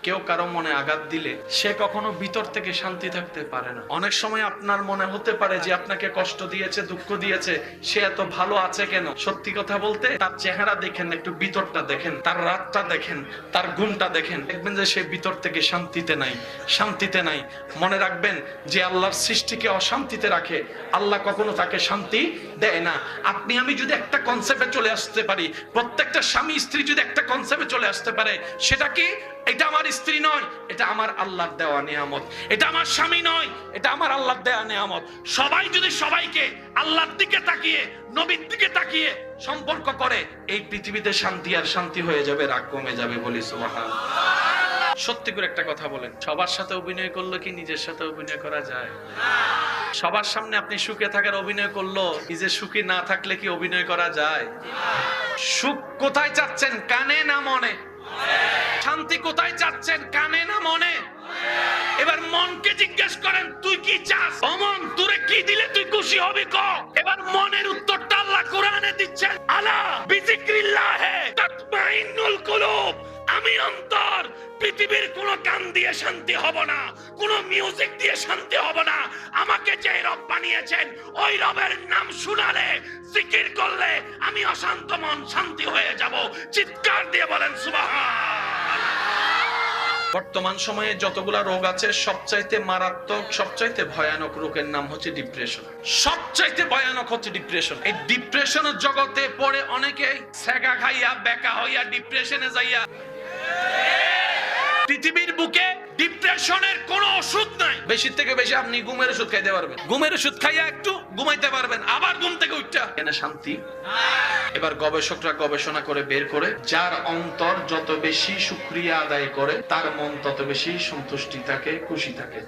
কেউ কারো মনে আঘাত দিলে সে কখনো ভিতর থেকে শান্তি থাকতে পারে না। অনেক সময় আপনার মনে হতে পারে যে আপনাকে কষ্ট দিয়েছে, দুঃখ দিয়েছে, সে এত ভালো আছে কেন? সত্যি কথা বলতে তার চেহারা দেখেন, একটু ভিতরটা দেখেন, তার রাতটা দেখেন, তার ঘুমটা দেখেন, দেখবেন যে সে ভিতর থেকে শান্তিতে নাই, শান্তিতে নাই। মনে রাখবেন যে আল্লাহর সৃষ্টিকে অশান্তিতে রাখে, আল্লাহ কখনো তাকে শান্তি দেয় না। আপনি আমি যদি একটা কনসেপ্টে চলে আসতে পারি, প্রত্যেকটা স্বামী স্ত্রী যদি একটা কনসেপ্টে চলে আসতে পারে, সেটা কি? এটা আমার স্ত্রী নয়, এটা আমার আল্লাহর দেওয়া নিয়ামত। এটা আমার স্বামী নয়, এটা আমার আল্লাহর দেওয়া নিয়ামত। সবাই যদি সবাইকে আল্লাহর দিকে তাকিয়ে, নবীর দিকে তাকিয়ে সম্পর্ক করে, এই পৃথিবীতে শান্তি আর শান্তি হয়ে যাবে, রাগ কমে যাবে। বলি সুবহানাল্লাহ। সত্যি করে একটা কথা বলেন, সবার সাথে অভিনয় করলো কি নিজের সাথে অভিনয় করা যায়? সবার সামনে আপনি সুখে থাকার অভিনয় করলো, নিজে সুখী না থাকলে কি অভিনয় করা যায়? সুখ কোথায় চাচ্ছেন, কানে না মনে? শান্তি কোথায় চাচ্ছেন, কানে না মনে? এবার মনকে জিজ্ঞেস করেন, তুই কি চাস? ও মন, তোরে কি দিলে তুই খুশি হবি ক? এবার মনের উত্তরটা আল্লাহ কোরআনে দিচ্ছেন, আলা বিযিকরিল্লাহি তাতমাইন্নুল কুলুব। আমি অন্তর, পৃথিবীর কোন গান দিয়ে শান্তি হব না, কোন মিউজিক দিয়ে শান্তি হব না। আমাকে যে রব বানিয়েছেন, ওই রবের নাম শুনালে, জিকির করলে আমি অশান্ত মন শান্তি হয়ে যাব। চিৎকার দিয়ে বলেন সুবহানাল্লাহ। বর্তমান সময়ে যতগুলা রোগ আছে, সবচাইতে মারাত্মক, সবচাইতে ভয়ানক রোগের নাম হচ্ছে ডিপ্রেশন। সবচাইতে ভয়ানক হচ্ছে ডিপ্রেশন। এই ডিপ্রেশনের জগতে পড়ে অনেকেই সেগা খাইয়া, বেকা হইয়া ডিপ্রেশনে যাইয়া। পৃথিবীর বুকে ডিপ্রেশনের কোনো ওষুধ নাই। বেশি থেকে বেশি আপনি ঘুমের ওষুধ খাইতে পারবেন, ঘুমের ওষুধ খাইয়া একটু ঘুমাইতে পারবেন, আবার ঘুম থেকে উঠটা কেন শান্তি? এবার গবেষকরা গবেষণা করে বের করে, যার অন্তর যত বেশি শুকরিয়া আদায় করে, তার মন তত বেশি সন্তুষ্টি থাকে, খুশি থাকে।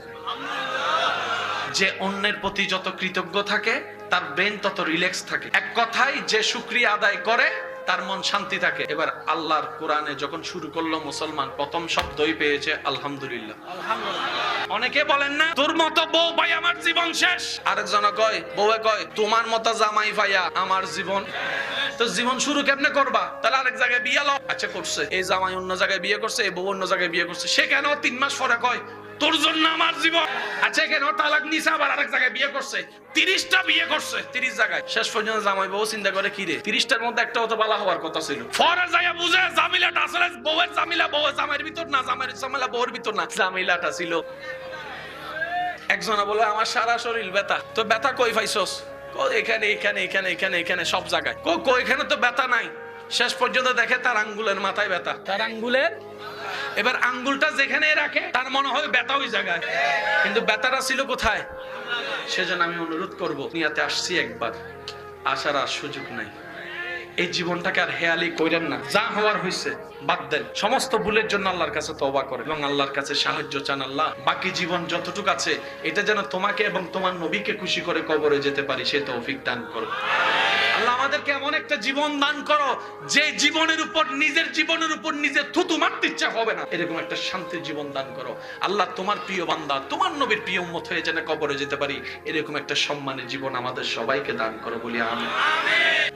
যে অন্যের প্রতি যত কৃতজ্ঞ থাকে, তার ব্রেন তত রিল্যাক্স থাকে। এক কথায়, যে শুকরিয়া আদায় করে তার মন শান্তি থাকে। এবার আল্লাহর কোরআনে যখন শুরু করলো মুসলমান, প্রথম শব্দই পেয়েছে আলহামদুলিল্লাহ। অনেকে বলেন না, তোর মতো বউ পাই আমার জীবন শেষ। আরেকজন কয়, বউয়ে কয়, তোমার মতো জামাই পাইয়া আমার জীবন। তো জীবন শুরু কেমনে করবা? তাহলে আরেক জায়গায় বিয়ে লো। আচ্ছা করছে, এই জামাই অন্য জায়গায় বিয়ে করছে, এই বউ অন্য জায়গায় বিয়ে করছে, সে কেন 3 মাস পরে কয় তোর জন্য আমার জীবন? আচ্ছা কেন তালাক নিছে, আবার আরেক জায়গায় বিয়ে করছে, 30টা বিয়ে করছে 30 জায়গায়। শেষ পর্যন্ত জামাই বউ চিন্তা করে, কি রে 30টার মধ্যে একটাও তো ভালো হওয়ার কথা ছিল। পরে যাইয়া বুঝে জামিলাটা আসলে বউয়ের জামিলা, বউয়ের জামাইয়ের ভিতর না, জামাইয়ের জামিলা বউয়ের ভিতর না, জামিলাটা ছিল। একজনা বলে, আমার সারা শরীর ব্যথা। তো ব্যথা কই পাইছস? এখানে এখানে এখানে এখানে এখানে সব জায়গায়। এখানে তো ব্যথা নাই। শেষ পর্যন্ত দেখে তার আঙ্গুলের মাথায় ব্যথা, তার আঙ্গুলের। এবার আঙ্গুলটা যেখানে রাখে তার মনে হয় ব্যথা ওই জায়গায়, কিন্তু ব্যথাটা ছিল কোথায়? সেজন্য আমি অনুরোধ করব, দুনিয়াতে আসছি একবার, আসার আর সুযোগ নাই। এই জীবনটাকে আর হেয়ালি করেন না, যা হওয়ার হয়েছে বাদ দেন। সমস্ত ভুলের জন্য আল্লাহর কাছে তওবা করেন এবং আল্লাহর কাছে সাহায্য চান। আল্লাহ, বাকি জীবন যতটুকু আছে, এটা যেন তোমাকে এবং তোমার নবীকে খুশি করে কবরে যেতে পারি, সে তৌফিক দান করো। আল্লাহ, আমাদেরকে এমন একটা জীবন দান করো, যে জীবনের উপর, নিজের জীবনের উপর নিজে থুতু মারতে ইচ্ছা হবে না, এরকম একটা শান্তির জীবন দান করো। আল্লাহ, তোমার প্রিয় বান্দা, তোমার নবীর প্রিয় উম্মত হয়ে যেন কবরে যেতে পারি, এরকম একটা সম্মানের জীবন আমাদের সবাইকে দান করো, বলি আমিন।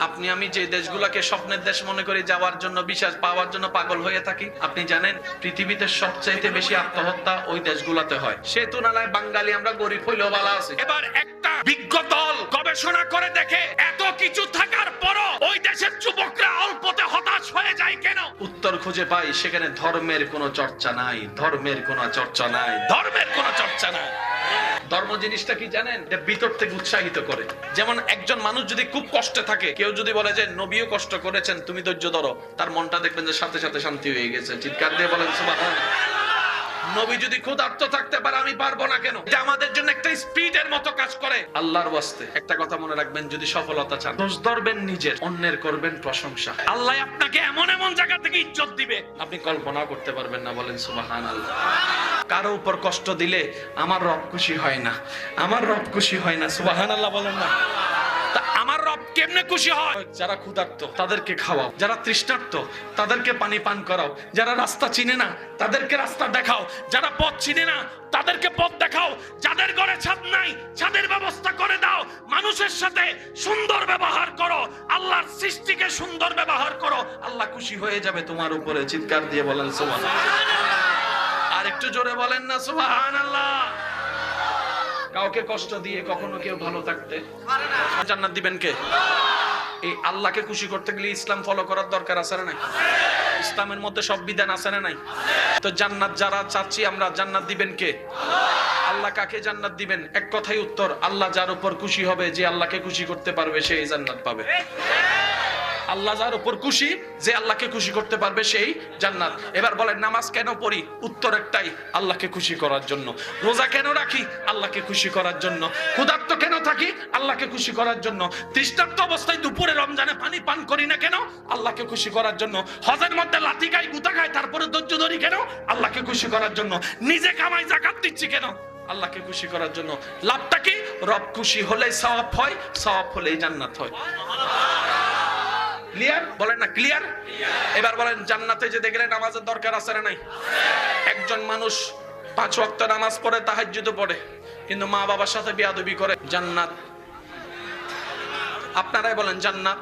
আপনি আমি যে দেশগুলোকে স্বপ্নের দেশ মনে করি, যাওয়ার জন্য, বিশ্বাস পাওয়ার জন্য পাগল হয়ে থাকি, আপনি জানেন পৃথিবীতে সবচাইতে বেশি আত্মহত্যা ওই দেশগুলোতে হয়। সে তুলনায় বাঙালি আমরা গরিব হইলেও ভালো আছি। এবার একটা বিজ্ঞ দল গবেষণা করে দেখে, এত কিছু থাকার পরও ওই দেশের যুবকরা অল্পতে হতাশ হয়ে যায় কেন? উত্তর খুঁজে পাই, সেখানে ধর্মের কোনো চর্চা নাই, ধর্মের কোনো চর্চা নাই, ধর্মের কোনো চর্চা নাই। ধর্ম জিনিসটা কি জানেন? এটা ভিতর থেকে উৎসাহিত করে। যেমন একজন মানুষ যদি খুব কষ্টে থাকে, কেউ যদি বলে যে নবীও কষ্ট করেছেন, তুমি ধৈর্য ধরো, তার মনটা দেখবেন যে সাথে সাথে শান্তি হয়ে গেছে। চিৎকার দিয়ে বলেন সুবহানাল্লাহ। নবী যদি ক্ষুধার্ত থাকতে পারে, আমি পারবো না কেন? এটা আমাদের জন্য একটা স্পিডের মতো কাজ করে। আল্লাহর ওয়াস্তে একটা কথা মনে রাখবেন, যদি সফলতা চান, দোষ ধরবেন নিজের, অন্যের করবেন প্রশংসা। আল্লাহ আপনাকে এমন এমন জায়গা থেকে ইজ্জত দিবে, আপনি কল্পনা করতে পারবেন না। বলেন সুবহানাল্লাহ। কারো উপর কষ্ট দিলে আমার রব খুশি হয় না, আমার রব খুশি হয় না। সুবহানাল্লাহ বলেন না। আমার রব কেমনে খুশি হয়? যারা ক্ষুধার্ত তাদেরকে খাওয়াও, যারা তৃষ্ণার্ত তাদেরকে পানি পান করাও, যারা রাস্তা চিনে না তাদেরকে রাস্তা দেখাও, যারা পথ চিনে না তাদেরকে পথ দেখাও, যাদের ঘরে ছাদ নাই ছাদের ব্যবস্থা করে দাও, মানুষের সাথে সুন্দর ব্যবহার করো, আল্লাহর সৃষ্টিকে সুন্দর ব্যবহার করো, আল্লাহ খুশি হয়ে যাবে তোমার উপরে। চিৎকার দিয়ে বলেন সুবহানাল্লাহ। একটু জোরে বলেন না সুবহানাল্লাহ। কাউকে কষ্ট দিয়ে কখনো কেউ ভালো থাকতে পারে না। জান্নাত দিবেন কে? এই আল্লাহকে খুশি করতে গেলে ইসলাম ফলো করার দরকার আছে না নাই? ইসলামের মধ্যে সব বিধান আছে না নাই? তো জান্নাত যারা চাচ্ছি আমরা, জান্নাত দিবেন কে? আল্লাহ কাকে জান্নাত দিবেন? এক কথাই উত্তর, আল্লাহ যার উপর খুশি হবে, যে আল্লাহকে খুশি করতে পারবে, সেই জান্নাত পাবে। আল্লাহ যার উপর খুশি, যে আল্লাহকে খুশি করতে পারবে, সেই জান্নাত। এবার বলেন নামাজ কেন পড়ি? উত্তর একটাই, আল্লাহকে খুশি করার জন্য। রোজা কেন রাখি? আল্লাহকে খুশি করার জন্য। ক্ষুধার্ত কেন থাকি? আল্লাহকে খুশি করার জন্য। তৃষ্ণার্ত অবস্থায় দুপুরে রমজানে পানি পান করি না কেন? আল্লাহকে খুশি করার জন্য। হজের মধ্যে লাথি খাই, গুতা খাই, তারপরে ধৈর্য ধরি কেন? আল্লাহকে খুশি করার জন্য। নিজে কামাই যাকাত দিচ্ছি কেন? আল্লাহকে খুশি করার জন্য। লাভটা কি? রব খুশি হলেই সওয়াব হয়, সওয়াব হলেই জান্নাত হয়। ক্লিয়ার? বলেন না ক্লিয়ার? এবার বলেন জান্নাতে যেতে গেলে নামাজের দরকার আছে না নাই? একজন মানুষ 5 ওয়াক্ত নামাজ পড়ে, তাহাজ্জুদ পড়ে, কিন্তু মা বাবার সাথে বেয়াদবি করে, জান্নাত? আপনারাই বলেন জান্নাত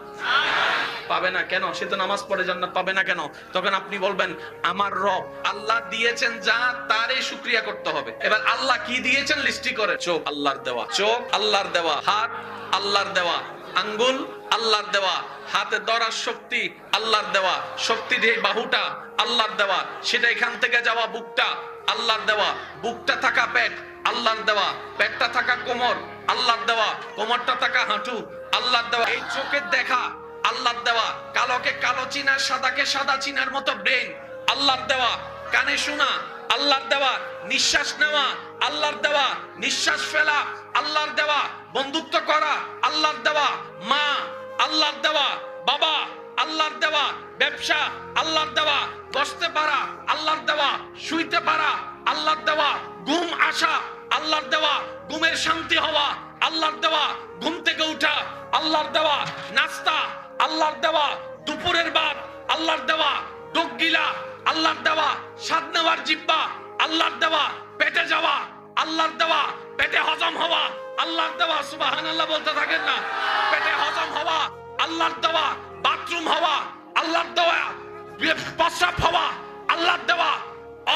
পাবে না কেন? সে তো নামাজ পড়ে, জান্নাত পাবে না কেন? তখন আপনি বলবেন আমার রব আল্লাহ দিয়েছেন যা, তারই শুকরিয়া করতে হবে। এবার আল্লাহ কি দিয়েছেন লিস্টি করে। চোখ আল্লাহর দেওয়া, চোখ আল্লাহর দেওয়া, হাত আল্লাহর দেওয়া, আঙ্গুল আল্লাহর দেওয়া, হাতে ধরার শক্তি আল্লাহর দেওয়া, শক্তি দিয়ে বাহুটা আল্লাহর দেওয়া, সেটা এখান থেকে যাওয়া বুকটা আল্লাহর দেওয়া, বুকটা থাকা পেট আল্লাহর দেওয়া, পেটটা থাকা কোমর আল্লাহর দেওয়া, কোমরটা থাকা হাঁটু আল্লাহর দেওয়া, এই চোখের দেখা আল্লাহর দেওয়া, কালোকে কালো চিনা, সাদাকে সাদা চিনার মতো ব্রেন আল্লাহর দেওয়া, কানে শোনা আল্লাহর দেওয়া, নিঃশ্বাস নেওয়া আল্লাহর দেওয়া, নিঃশ্বাস ফেলা আল্লাহর দেওয়া, বন্ধুত্ব করা আল্লাহর দেওয়া, মা আল্লাহর দেওয়া, বাবা আল্লাহর দেওয়া, ব্যবসা আল্লাহর দেওয়া, বসতে পারা আল্লাহর দেওয়া, শুইতে পারা আল্লাহর দেওয়া, ঘুম আসা আল্লাহর দেওয়া, ঘুমের শান্তি হওয়া আল্লাহর দেওয়া, ঘুম থেকে উঠা আল্লাহর দেওয়া, নাস্তা আল্লাহর দেওয়া, দুপুরের ভাত আল্লাহর দেওয়া, ডোক গিলা আল্লাহর দেওয়া, স্বাদ নেওয়ার জিহ্বা আল্লাহর দেওয়া, পেটে যাওয়া আল্লাহর দেওয়া, পেটে হজম হওয়া আল্লাহর দেওয়া। সুবহানাল্লাহ বলতে থাকেন না। পেটে হজম হওয়া আল্লাহর দেওয়া, বাথরুম হওয়া আল্লাহর দেওয়া, প্রস্রাব হওয়া আল্লাহর দেওয়া,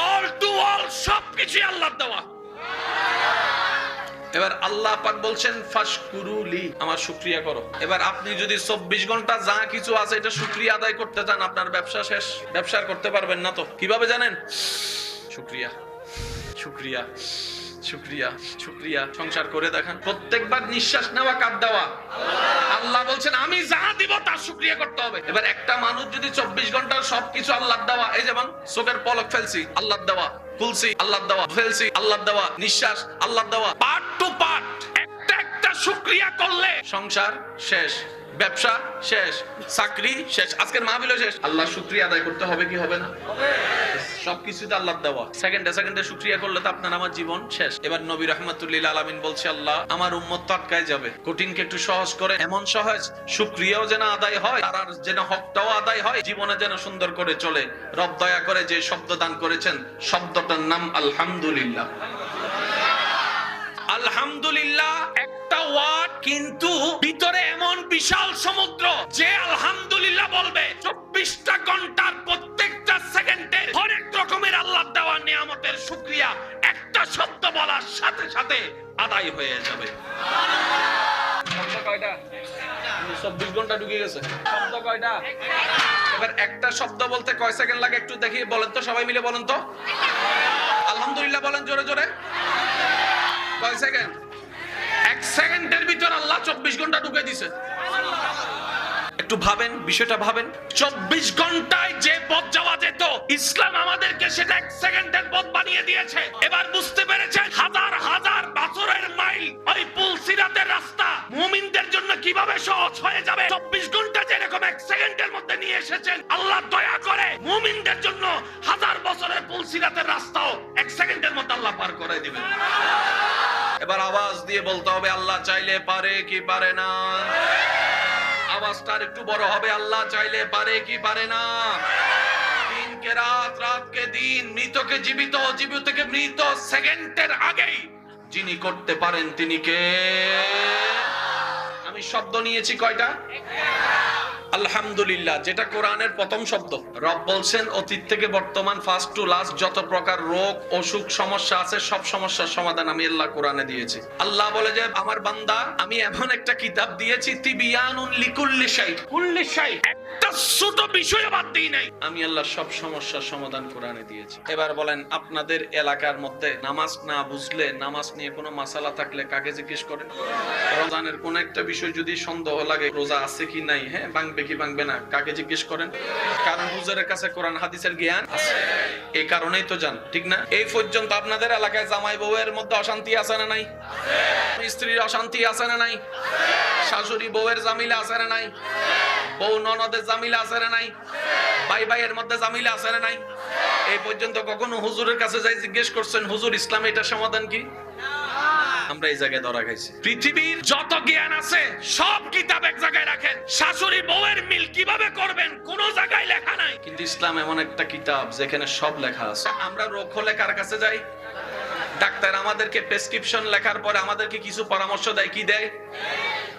অল টু অল সবকিছু আল্লাহর দেওয়া। এবার আল্লাহ পাক বলছেন ফাশকুরুলি, আমার শুকরিয়া করো। এবার আপনি যদি 24 ঘন্টা যা কিছু আছে এটা শুকরিয়া আদায় করতে চান, আপনার ব্যবসা শেষ। ব্যবসা করতে পারবেন না। তো কিভাবে জানেন? শুকরিয়া, শুকরিয়া, শুকরিয়া, শুকরিয়া। সংসার করে দেখান। প্রত্যেকবার নিঃশ্বাস নেওয়া কার দেওয়া? আল্লাহ বলছেন আমি যা দিব তার শুকরিয়া করতে হবে। এবার একটা মানুষ যদি 24 ঘন্টার সবকিছু আল্লাহর দেওয়া, এই যেমন চোখের পলক ফেলছি আল্লাহর দেওয়া, খুলছি আল্লাহর দেওয়া, ফেলছি আল্লাহর দেওয়া, নিঃশ্বাস আল্লাহর দেওয়া, পার্ট টু পার্ট একটা একটা শুকরিয়া করলে সংসার শেষ, ব্যবসা শেষ, চাকরি শেষ, আজকের মাহফিলও শেষ। আল্লাহ শুকরিয়া আদায় করতে হবে কি হবে না? সবকিছুতে আল্লাহ দেওয়া। সেকেন্ডে সেকেন্ডে শুকরিয়া করলে তো আপনার আমার জীবন শেষ। এবার নবী রাহমাতুল্লিল আলামিন বলছে আল্লাহ আমার উম্মত তো আটকায় যাবে, কঠিনকে একটু সহজ করে, এমন সহজ শুকরিয়াও যেন আদায় হয়, তার যেন হকটাও আদায় হয়, জীবনে যেন সুন্দর করে চলে। রব দয়া করে যে শব্দ দান করেছেন, শব্দটার নাম আলহামদুলিল্লাহ। আলহামদুলিল্লাহ একটা ওয়ার্ড, কিন্তু ভিতরে এমন বিশাল সমুদ্র। যে আলহামদুলিল্লাহ বলবে 24টা ঘন্টার প্রত্যেকটা সেকেন্ডে অনেক রকমের আল্লাহর দেওয়া নিয়ামতের শুকরিয়া একটা শব্দ বলার সাথে সাথে আদায় হয়ে যাবে। শব্দ কয়টা? 24 ঘন্টা ঢুকে গেছে। শব্দ কয়টা? এবার একটা শব্দ বলতে কয় সেকেন্ড লাগে একটু দেখি বলেন তো, সবাই মিলে বলেন তো। আলহামদুলিল্লাহ বলেন জোরে জোরে। কয় সেকেন্ড? 1 সেকেন্ডের ভিতর আল্লাহ 24 ঘন্টা ঢুকে দিছে। একটু ভাবেন, বিষয়টা ভাবেন। 24 ঘন্টায় যে পথ যাওয়া যেত, ইসলাম আমাদেরকে সেটা 1 সেকেন্ডের পথ বানিয়ে দিয়েছে। এবার বুঝতে পেরেছেন হাজার হাজার বছরের মাইল ওই পুল সিরাতের রাস্তা মুমিনদের জন্য কিভাবে সহজ হয়ে যাবে। 24 ঘন্টা যেরকম 1 সেকেন্ডের মধ্যে নিয়ে এসেছেন, আল্লাহ দয়া করে মুমিনদের জন্য হাজার বছরের পুল সিরাতের রাস্তাও 1 সেকেন্ডের মধ্যে আল্লাহ পার করে দিবেন। এবার আওয়াজ দিয়ে বলতে হবে আল্লাহ চাইলে পারে কি পারে না। আওয়াজটা একটু বড় হবে, আল্লাহ চাইলে পারে কি পারে না। দিনকে রাত, রাতকে দিন, মৃতকে জীবিত, জীবিতকে মৃত সেকেন্ডের আগেই যিনি করতে পারেন তিনি কে? আমি শব্দ নিয়েছি কয়টা? আলহামদুলিল্লাহ, যেটা কোরআনের প্রথম শব্দ। রব বলছেন অতীত থেকে বর্তমান, ফার্স্ট টু লাস্ট যত প্রকার রোগ অসুখ সমস্যা আছে সব সমস্যার সমাধান আমি আল্লাহ কোরআনে দিয়েছি। আল্লাহ বলে যে আমার বান্দা আমি এমন একটা কিতাব দিয়েছি তিবিয়ানুন লিকুল্লি শাই, কুল্লি শাই, একটা ছোট বিষয় বাদ দিই নাই। আমি আল্লাহ সব সমস্যার সমাধান কোরআনে দিয়েছি। এবার বলেন আপনাদের এলাকার মধ্যে নামাজ না বুঝলে, নামাজ নিয়ে কোনো মাসালা থাকলে কাকে জিজ্ঞেস করেন? রমজানের কোন একটা বিষয় যদি সন্দেহ লাগে, রোজা আছে কি নাই, হ্যাঁ ভাঙবে কি ভাঙবে না, কাকে জিজ্ঞেস করেন? কারণ হুজুরের কাছে কোরআন হাদিসের জ্ঞান আছে, এই কারণেই তো জান, ঠিক না? এই পর্যন্ত আপনাদের এলাকায় জামাই বউয়ের মধ্যে অশান্তি আছে না নাই? স্ত্রীর অশান্তি আছে না নাই? শাশুড়ি বউয়ের জামিলা আছে না নাই? বউ ননদের জামিলা আছে না নাই? ভাই ভাইয়ের মধ্যে জামিলা আছে না নাই? এই পর্যন্ত কখনো হুজুরের কাছে যাই জিজ্ঞেস করছেন হুজুর ইসলামে এটা সমাধান কি? আমরা এই জায়গায় ধরা খাইছি। পৃথিবীর যত জ্ঞান আছে সব কিতাব এক জায়গায় রাখেন, শাশুড়ি বউয়ের মিল কিভাবে করবেন কোন জায়গায় লেখা নাই। কিন্তু ইসলাম এমন একটা কিতাব যেখানে সব লেখা আছে। আমরা রোগ হলে কার কাছে যাই? ডাক্তার আমাদেরকে প্রেসক্রিপশন লেখার পরে আমাদেরকে কিছু পরামর্শ দেয়, কি দেয়?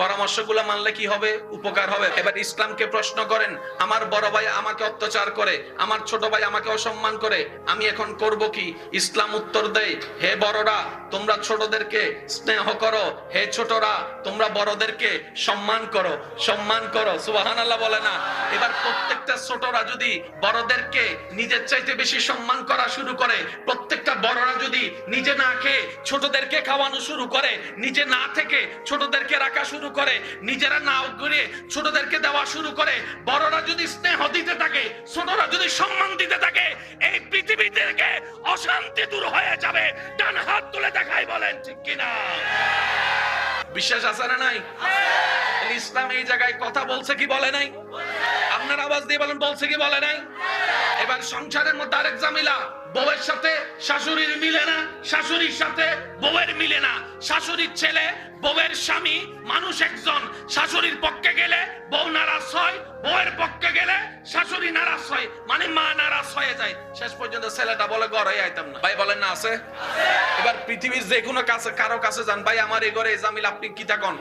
পরামর্শগুলো মানলে কি হবে? উপকার হবে। এবার ইসলামকে প্রশ্ন করেন, আমার বড় ভাই আমাকে অত্যাচার করে, আমার ছোট ভাই আমাকে অসম্মান করে, আমি এখন করব কি? ইসলাম উত্তর দেয়, হে বড়রা তোমরা ছোটদেরকে স্নেহ করো, হে ছোটরা তোমরা বড়দেরকে সম্মান করো, সম্মান করো। সুবহানাল্লাহ বলে না? এবার প্রত্যেকটা ছোটরা যদি বড়দেরকে নিজের চাইতে বেশি সম্মান করা শুরু করে, প্রত্যেকটা বড়রা যদি নিজে না খেয়ে ছোটদেরকে খাওয়ানো শুরু করে, নিজে না থেকে ছোটদেরকে রাখা শুরু করে, নিজেরা না করে ছোটদেরকে দেওয়া শুরু করে, বড়রা যদি স্নেহ দিতে থাকে, ছোটরা যদি সম্মান দিতে থাকে, এই পৃথিবী থেকে অশান্তি দূর হয়ে যাবে। ডান হাত তুলে দেখাই বলেন ঠিক কিনা? বিশ্বাস আছে না নাই? ইসলাম এই জায়গায় কথা বলছে কি বলে নাই? আপনার আওয়াজ দিয়ে বলেন বলছে কি বলে নাই? এবার সংসারের মধ্যে আরেক জামিলা, বউয়ের সাথে শাশুড়ির মিলে না, শাশুড়ির সাথে বউয়ের মিলে না, শাশুড়ির ছেলে বউয়ের স্বামী মানুষ একজন, শাশুড়ির পক্ষে গেলে বউ নারাজ হয়, বউয়ের পক্ষে গেলে শাশুড়ি নারাজ হয়, মানে মা নারাজ হয়ে যায়। শেষ পর্যন্ত ছেলেটা বলে ঘরে আইতাম না। ভাই বলেন না আছে? এবার পৃথিবীর যে কোনো কাছে কারো কাছে যান, ভাই আমার এই ঘরে এই জামিল আপনি কি থাকুন,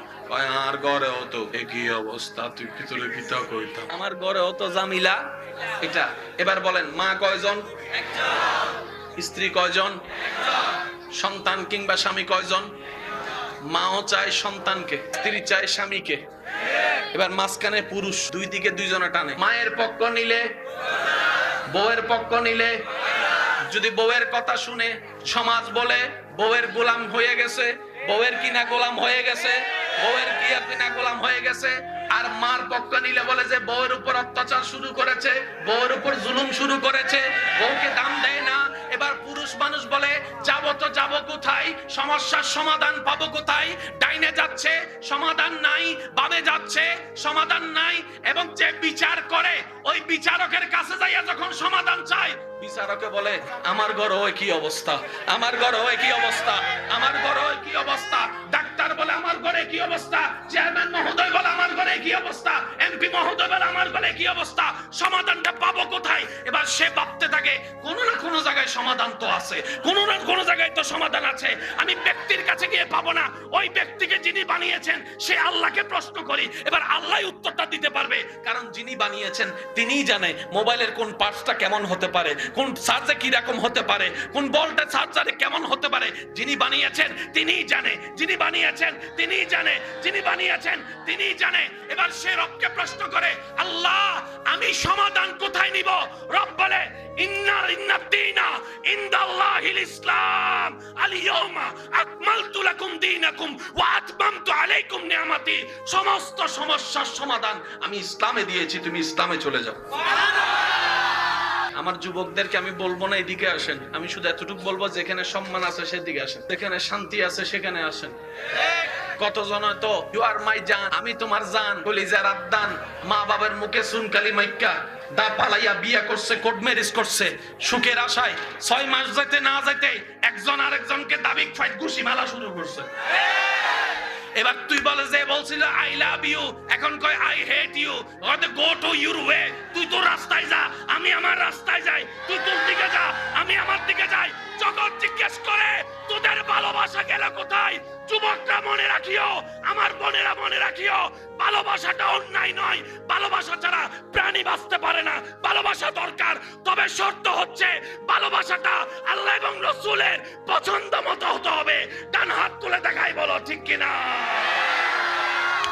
আর ঘরে হতো একই অবস্থা, তুই ভিতরে কিতা কইতাম, আমার ঘরে হতো জামিলা এটা। এবার বলেন মা কয়জন? স্ত্রী কয়জন? সন্তান কিংবা স্বামী কয়জন? মাও চায় সন্তানকে, স্ত্রী চায় স্বামীকে। এবার মাঝখানে পুরুষ, দুই দিকে দুইজনে টানে। মায়ের পক্ষ নিলে, বউয়ের পক্ষ নিলে, যদি বউয়ের কথা শুনে সমাজ বলে বউয়ের গোলাম হয়ে গেছে, বউয়ের কিনা গোলাম হয়ে গেছে, বউয়ের কিনা গোলাম হয়ে গেছে। আর মার পক্ষ নিলে বলে যে বউয়ের উপর অত্যাচার শুরু করেছে, বউয়ের উপর জুলুম শুরু করেছে, বউকে দাম দেয় না। এবার পুরুষ মানুষ বলে যাবো তো যাবো কোথায়, সমস্যার সমাধান পাবো কোথায়? ডাইনে যাচ্ছে সমাধান নাই, বামে যাচ্ছে সমাধান নাই, এবং যে বিচার করে ওই বিচারকের কাছে যাইয়া যখন সমাধান চায়, বিচারকে বলে আমার ঘর হয় কি অবস্থা, আমার ঘর হয় কি অবস্থা, আমার ঘর হয় কি অবস্থা। ডাক্তার বলে আমার ঘরে কি অবস্থা, চেয়ারম্যান মহোদয় বলে আমার ঘরে কি অবস্থা, এমপি মহোদয় বলে আমার ঘরে কি অবস্থা, সমাধানটা পাবো কোথায়? এবার সে ভাবতে থাকে কোনো না কোনো জায়গায় সমাধান তো আছে, কোনো না কোনো জায়গায় তো সমাধান আছে, আমি ব্যক্তির কাছে গিয়ে পাবো না, ওই ব্যক্তিকে যিনি বানিয়েছেন সে আল্লাহকে প্রশ্ন করি। এবার আল্লাহ উত্তরটা দিতে পারবে, কারণ যিনি বানিয়েছেন তিনিই জানে মোবাইলের কোন পার্টসটা কেমন হতে পারে, কোন চার্জে কি রকম হতে পারে, কোন বলটা চার্জারে কেমন হতে পারে। যিনি বানিয়েছেন তিনিই জানে, যিনি বানিয়েছেন তিনিই জানে, যিনি বানিয়েছেন তিনিই জানে। এবার সে রবকে প্রশ্ন করে আল্লাহ আমি সমাধান কোথায় নিব? রব বলে ইন্নাদ্দীনা ইনদাল্লাহিল ইসলাম আল-ইয়াওমা আকমালতু লাকুম দীনাকুম ওয়া আতমামতু আলাইকুম নি'মাতি। সমস্ত সমস্যার সমাধান আমি ইসলামে দিয়েছি, তুমি ইসলামে চলে যাও। আমার যুবকদেরকে আমি বলবো না এদিকে আসেন, আমি শুধু এতটুকু বলবো যেখানে সম্মান আছে সেদিকে আসেন, যেখানে শান্তি আছে সেখানে আসেন। কতজন হয়তো ইউ আর মাই জান, আমি তোমার জান, কলিজার আদ্দান, মা বাবার মুখে সুনকালি মাইক্কা দা পালাইয়া বিয়া করছে, কোর্ট ম্যারেজ করছে, সুখের আশায় 6 মাস যাইতে না যাইতে একজন আরেকজনকে দাবিক ফাইট ঘুষি মারা শুরু করছে। এবার তুই বলে যে বলছিল আই লাভ ইউ, এখন কয় আই হেট ইউ, হয়তো গো টু ইউর ওয়ে। তুই তোর রাস্তায় যা, আমি আমার রাস্তায় যাই, তুই তোর দিকে যা, আমি আমার দিকে যাই। জগৎ জিজ্ঞেস করে তোদের ভালোবাসা গেল কোথায়? যুবকরা মনে রাখিও, আমার বোনেরা মনে রাখিও, ভালোবাসাটা অন্যায় নয়। ভালোবাসা ছাড়া প্রাণী বাঁচতে পারে না। ভালোবাসা দরকার, তবে শর্ত হচ্ছে ভালোবাসাটা আল্লাহ এবং রাসূলের পছন্দ মতো হতে হবে। ডান হাত তুলে দেখাই, বলো ঠিক কিনা?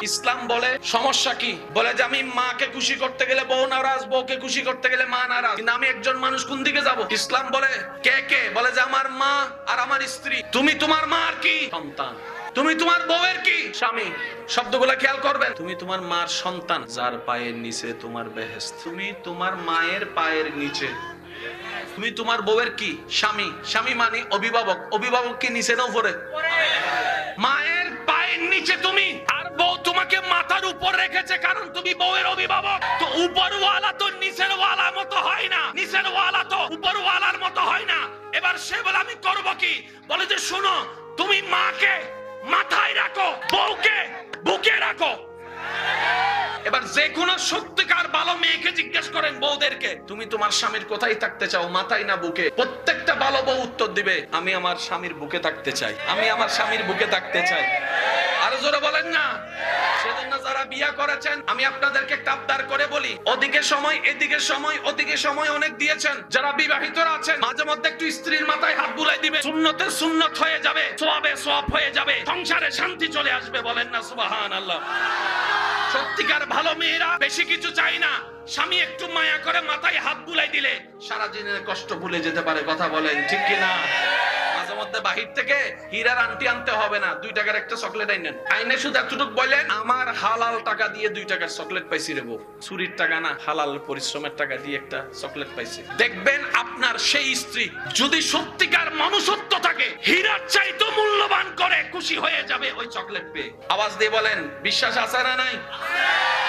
ইসলাম বলে সমস্যা কি? বলে যে আমি মাকে খুশি করতে গেলে বউ নারাজ, বউকে খুশি করতে গেলে মা নারাজ, কিন্তু আমি একজন মানুষ কোন দিকে যাব? ইসলাম বলে কে কে? বলে যে আমার মা আর আমার স্ত্রী। তুমি তোমার মার কি? সন্তান। তুমি তোমার বউয়ের কি? স্বামী। শব্দগুলো খেয়াল করবেন। তুমি তোমার মার সন্তান, যার পায়ের নিচে তোমার বেহেশত। তুমি তোমার মায়ের পায়ের নিচে। তুমি তোমার বউয়ের কি? স্বামী। স্বামী মানে অভিভাবক। অভিভাবক কি নিচে না উপরে? মায়ের পায়ের নিচে তুমি, আর বউ তোমাকে মাথার উপর রেখেছে, কারণ তুমি বউয়ের অভিভাবক। তো উপরওয়ালা তো নিচের ওয়ালা মতো হয় না, নিচের ওয়ালা তো উপরওয়ালার মতো হয় না। এবার সে বলে আমি করব কি? বলে যে শোনো, তুমি মাকে মাথায় রাখো, বউকে বুকে রাখো। এবার যে কোনো সত্যিকার ভালো মেয়েকে জিজ্ঞেস করেন বউদেরকে, তুমি তোমার স্বামীর কোথায় থাকতে চাও, মাথায় না বুকে? প্রত্যেকটা ভালো বউ উত্তর দিবে, আমি আমার স্বামীর বুকে থাকতে চাই, আমি আমার স্বামীর বুকে থাকতে চাই। আরো জোরে বলেন না? সেজন্য যারা বিয়ে করেছেন, আমি আপনাদেরকে একটা আবদার করে বলি, ওদিকে সময় এদিকে সময়, ওদিকে সময় অনেক দিয়েছেন। যারা বিবাহিতরা আছেন, মাঝে মধ্যে একটু স্ত্রীর মাথায় হাত বুলাই দিবে, সুন্নতের সুন্নত হয়ে যাবে, সওয়াবে সওয়াব হয়ে যাবে, সংসারে শান্তি চলে আসবে। বলেন না সুবহানাল্লাহ? সত্যিকার ভালো মেয়েরা বেশি কিছু চাই না, স্বামী একটু মায়া করে মাথায় হাত বুলাই দিলে সারা দিনের কষ্ট ভুলে যেতে পারে। কথা বলেন ঠিক কিনা? মাঝে মধ্যে বাহির থেকে হীরার আংটি আনতে হবে না, 2 টাকার একটা চকলেট আইনেন। আইনে শুধু এতটুকু বললেন, আমার হালাল টাকা দিয়ে 2 টাকার চকলেট পাইছি রে বউ। চুরির টাকা না, হালাল পরিশ্রমের টাকা দিয়ে একটা চকলেট পাইছি। দেখবেন আপনার সেই স্ত্রী যদি সত্যিকার মনুষ্যত্ব থাকে, হীরার চাইতে মূল্যবান করে খুশি হয়ে যাবে ওই চকলেট পেয়ে। আওয়াজ দিয়ে বলেন, বিশ্বাস আছে না নাই?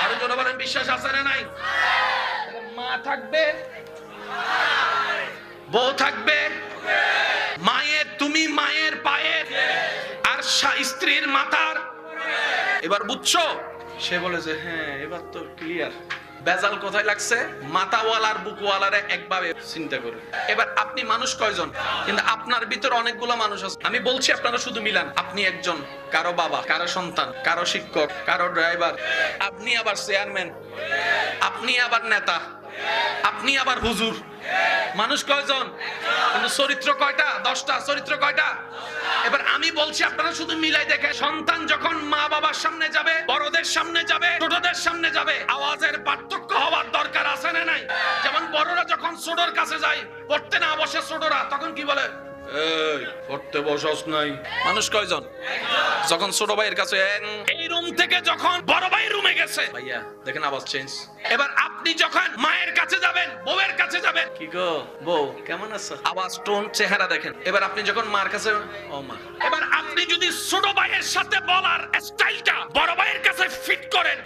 আরো জোরে বলেন, বিশ্বাস আছে না নাই? মা থাকবে, বউ থাকবে, মায়ের, তুমি মায়ের পায়ের আর স্ত্রীর মাথার। এবার বুঝছো? সে বলে যে হ্যাঁ, এবার তো ক্লিয়ার। বেজাল কোথায় লাগছে? মাথাওয়ালার বুকওয়ালারে একভাবে চিন্তা করে। এবার আপনি মানুষ কয়জন? কিন্তু আপনার ভিতরে অনেকগুলো মানুষ আছে। আমি বলছি আপনারা শুধু মিলান। আপনি একজন, কারো বাবা, কারো সন্তান, কারো শিক্ষক, কারো ড্রাইভার, আপনি আবার চেয়ারম্যান, আপনি আবার নেতা, আপনি আবার হুজুর। মানুষ কয়জন? কিন্তু চরিত্র কয়টা? 10টা। চরিত্র কয়টা? এবার আমি বলছি আপনারা শুধু মিলাই দেখেন। সন্তান যখন মা বাবার সামনে যাবে, বড়দের সামনে যাবে, ছোটদের সামনে যাবে, আওয়াজের পার্থক্য হওয়ার দরকার আছে না নাই? যেমন বড়রা যখন ছোটর কাছে যায়, পড়তে না বসে ছোটরা, তখন কি বলে? এই পড়তে বসস নাই। মানুষ কয়জন? যখন ছোট ভাইয়ের কাছে, এই রুম থেকে যখন বড় ভাই রুমে গেছে, ভাইয়া দেখেন আওয়াজ চেঞ্জ। এবার আপনি যখন মায়ের কাছে যাবেন, বউয়ের কাছে যাবেন, কি গো বউ কেমন আছো, আওয়াজ, টোন, চেহারা দেখেন। এবার আপনি যখন মার কাছে, ও মা। এবার আপনি যদি ছোট ভাইয়ের সাথে বলার স্টাইলটা বড় ভাইয়ের কাছে ফিট করেন,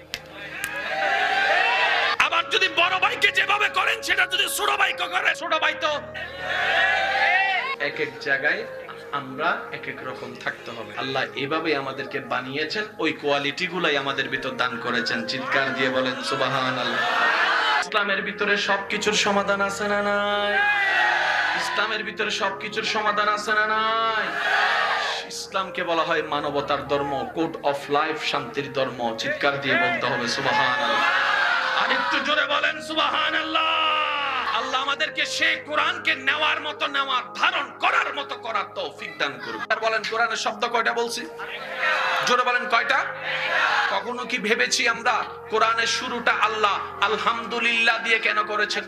আবার যদি বড় ভাইকে যেভাবে করেন সেটা যদি ছোট ভাইকে করে, ছোট ভাই তো এক এক জায়গায় আমরা এক এক রকম থাকতে হবে। আল্লাহ এভাবে আমাদেরকে বানিয়েছেন, ওই কোয়ালিটি গুলাই আমাদের ভিতর দান করেছেন। চিৎকার দিয়ে বলেন সুবহানাল্লাহ। ইসলামের ভিতরে সবকিছুর সমাধান আছে না নাই? ইসলামের ভিতরে সবকিছুর সমাধান আছে না নাই? ইসলামকে বলা হয় মানবতার ধর্ম, কোড অফ লাইফ, শান্তির ধর্ম। চিৎকার দিয়ে বলতে হবে সুবহানাল্লাহ। আর একটু জোরে বলেন সুবহানাল্লাহ। আল্লাহ আমাদেরকে সেই কোরআনকে নেওয়ার মতো নেওয়ার, ধারণ করার মতো করার তৌফিক দান করুন। আর বলেন, কোরআনের শব্দ কয়টা বলছি? জোরে বলেন, কয়টা? কখনো কি ভেবেছি আমরা কোরআনের শুরুটা আল্লাহ আলহামদুলিল্লাহ দিয়ে কেন করেছেন?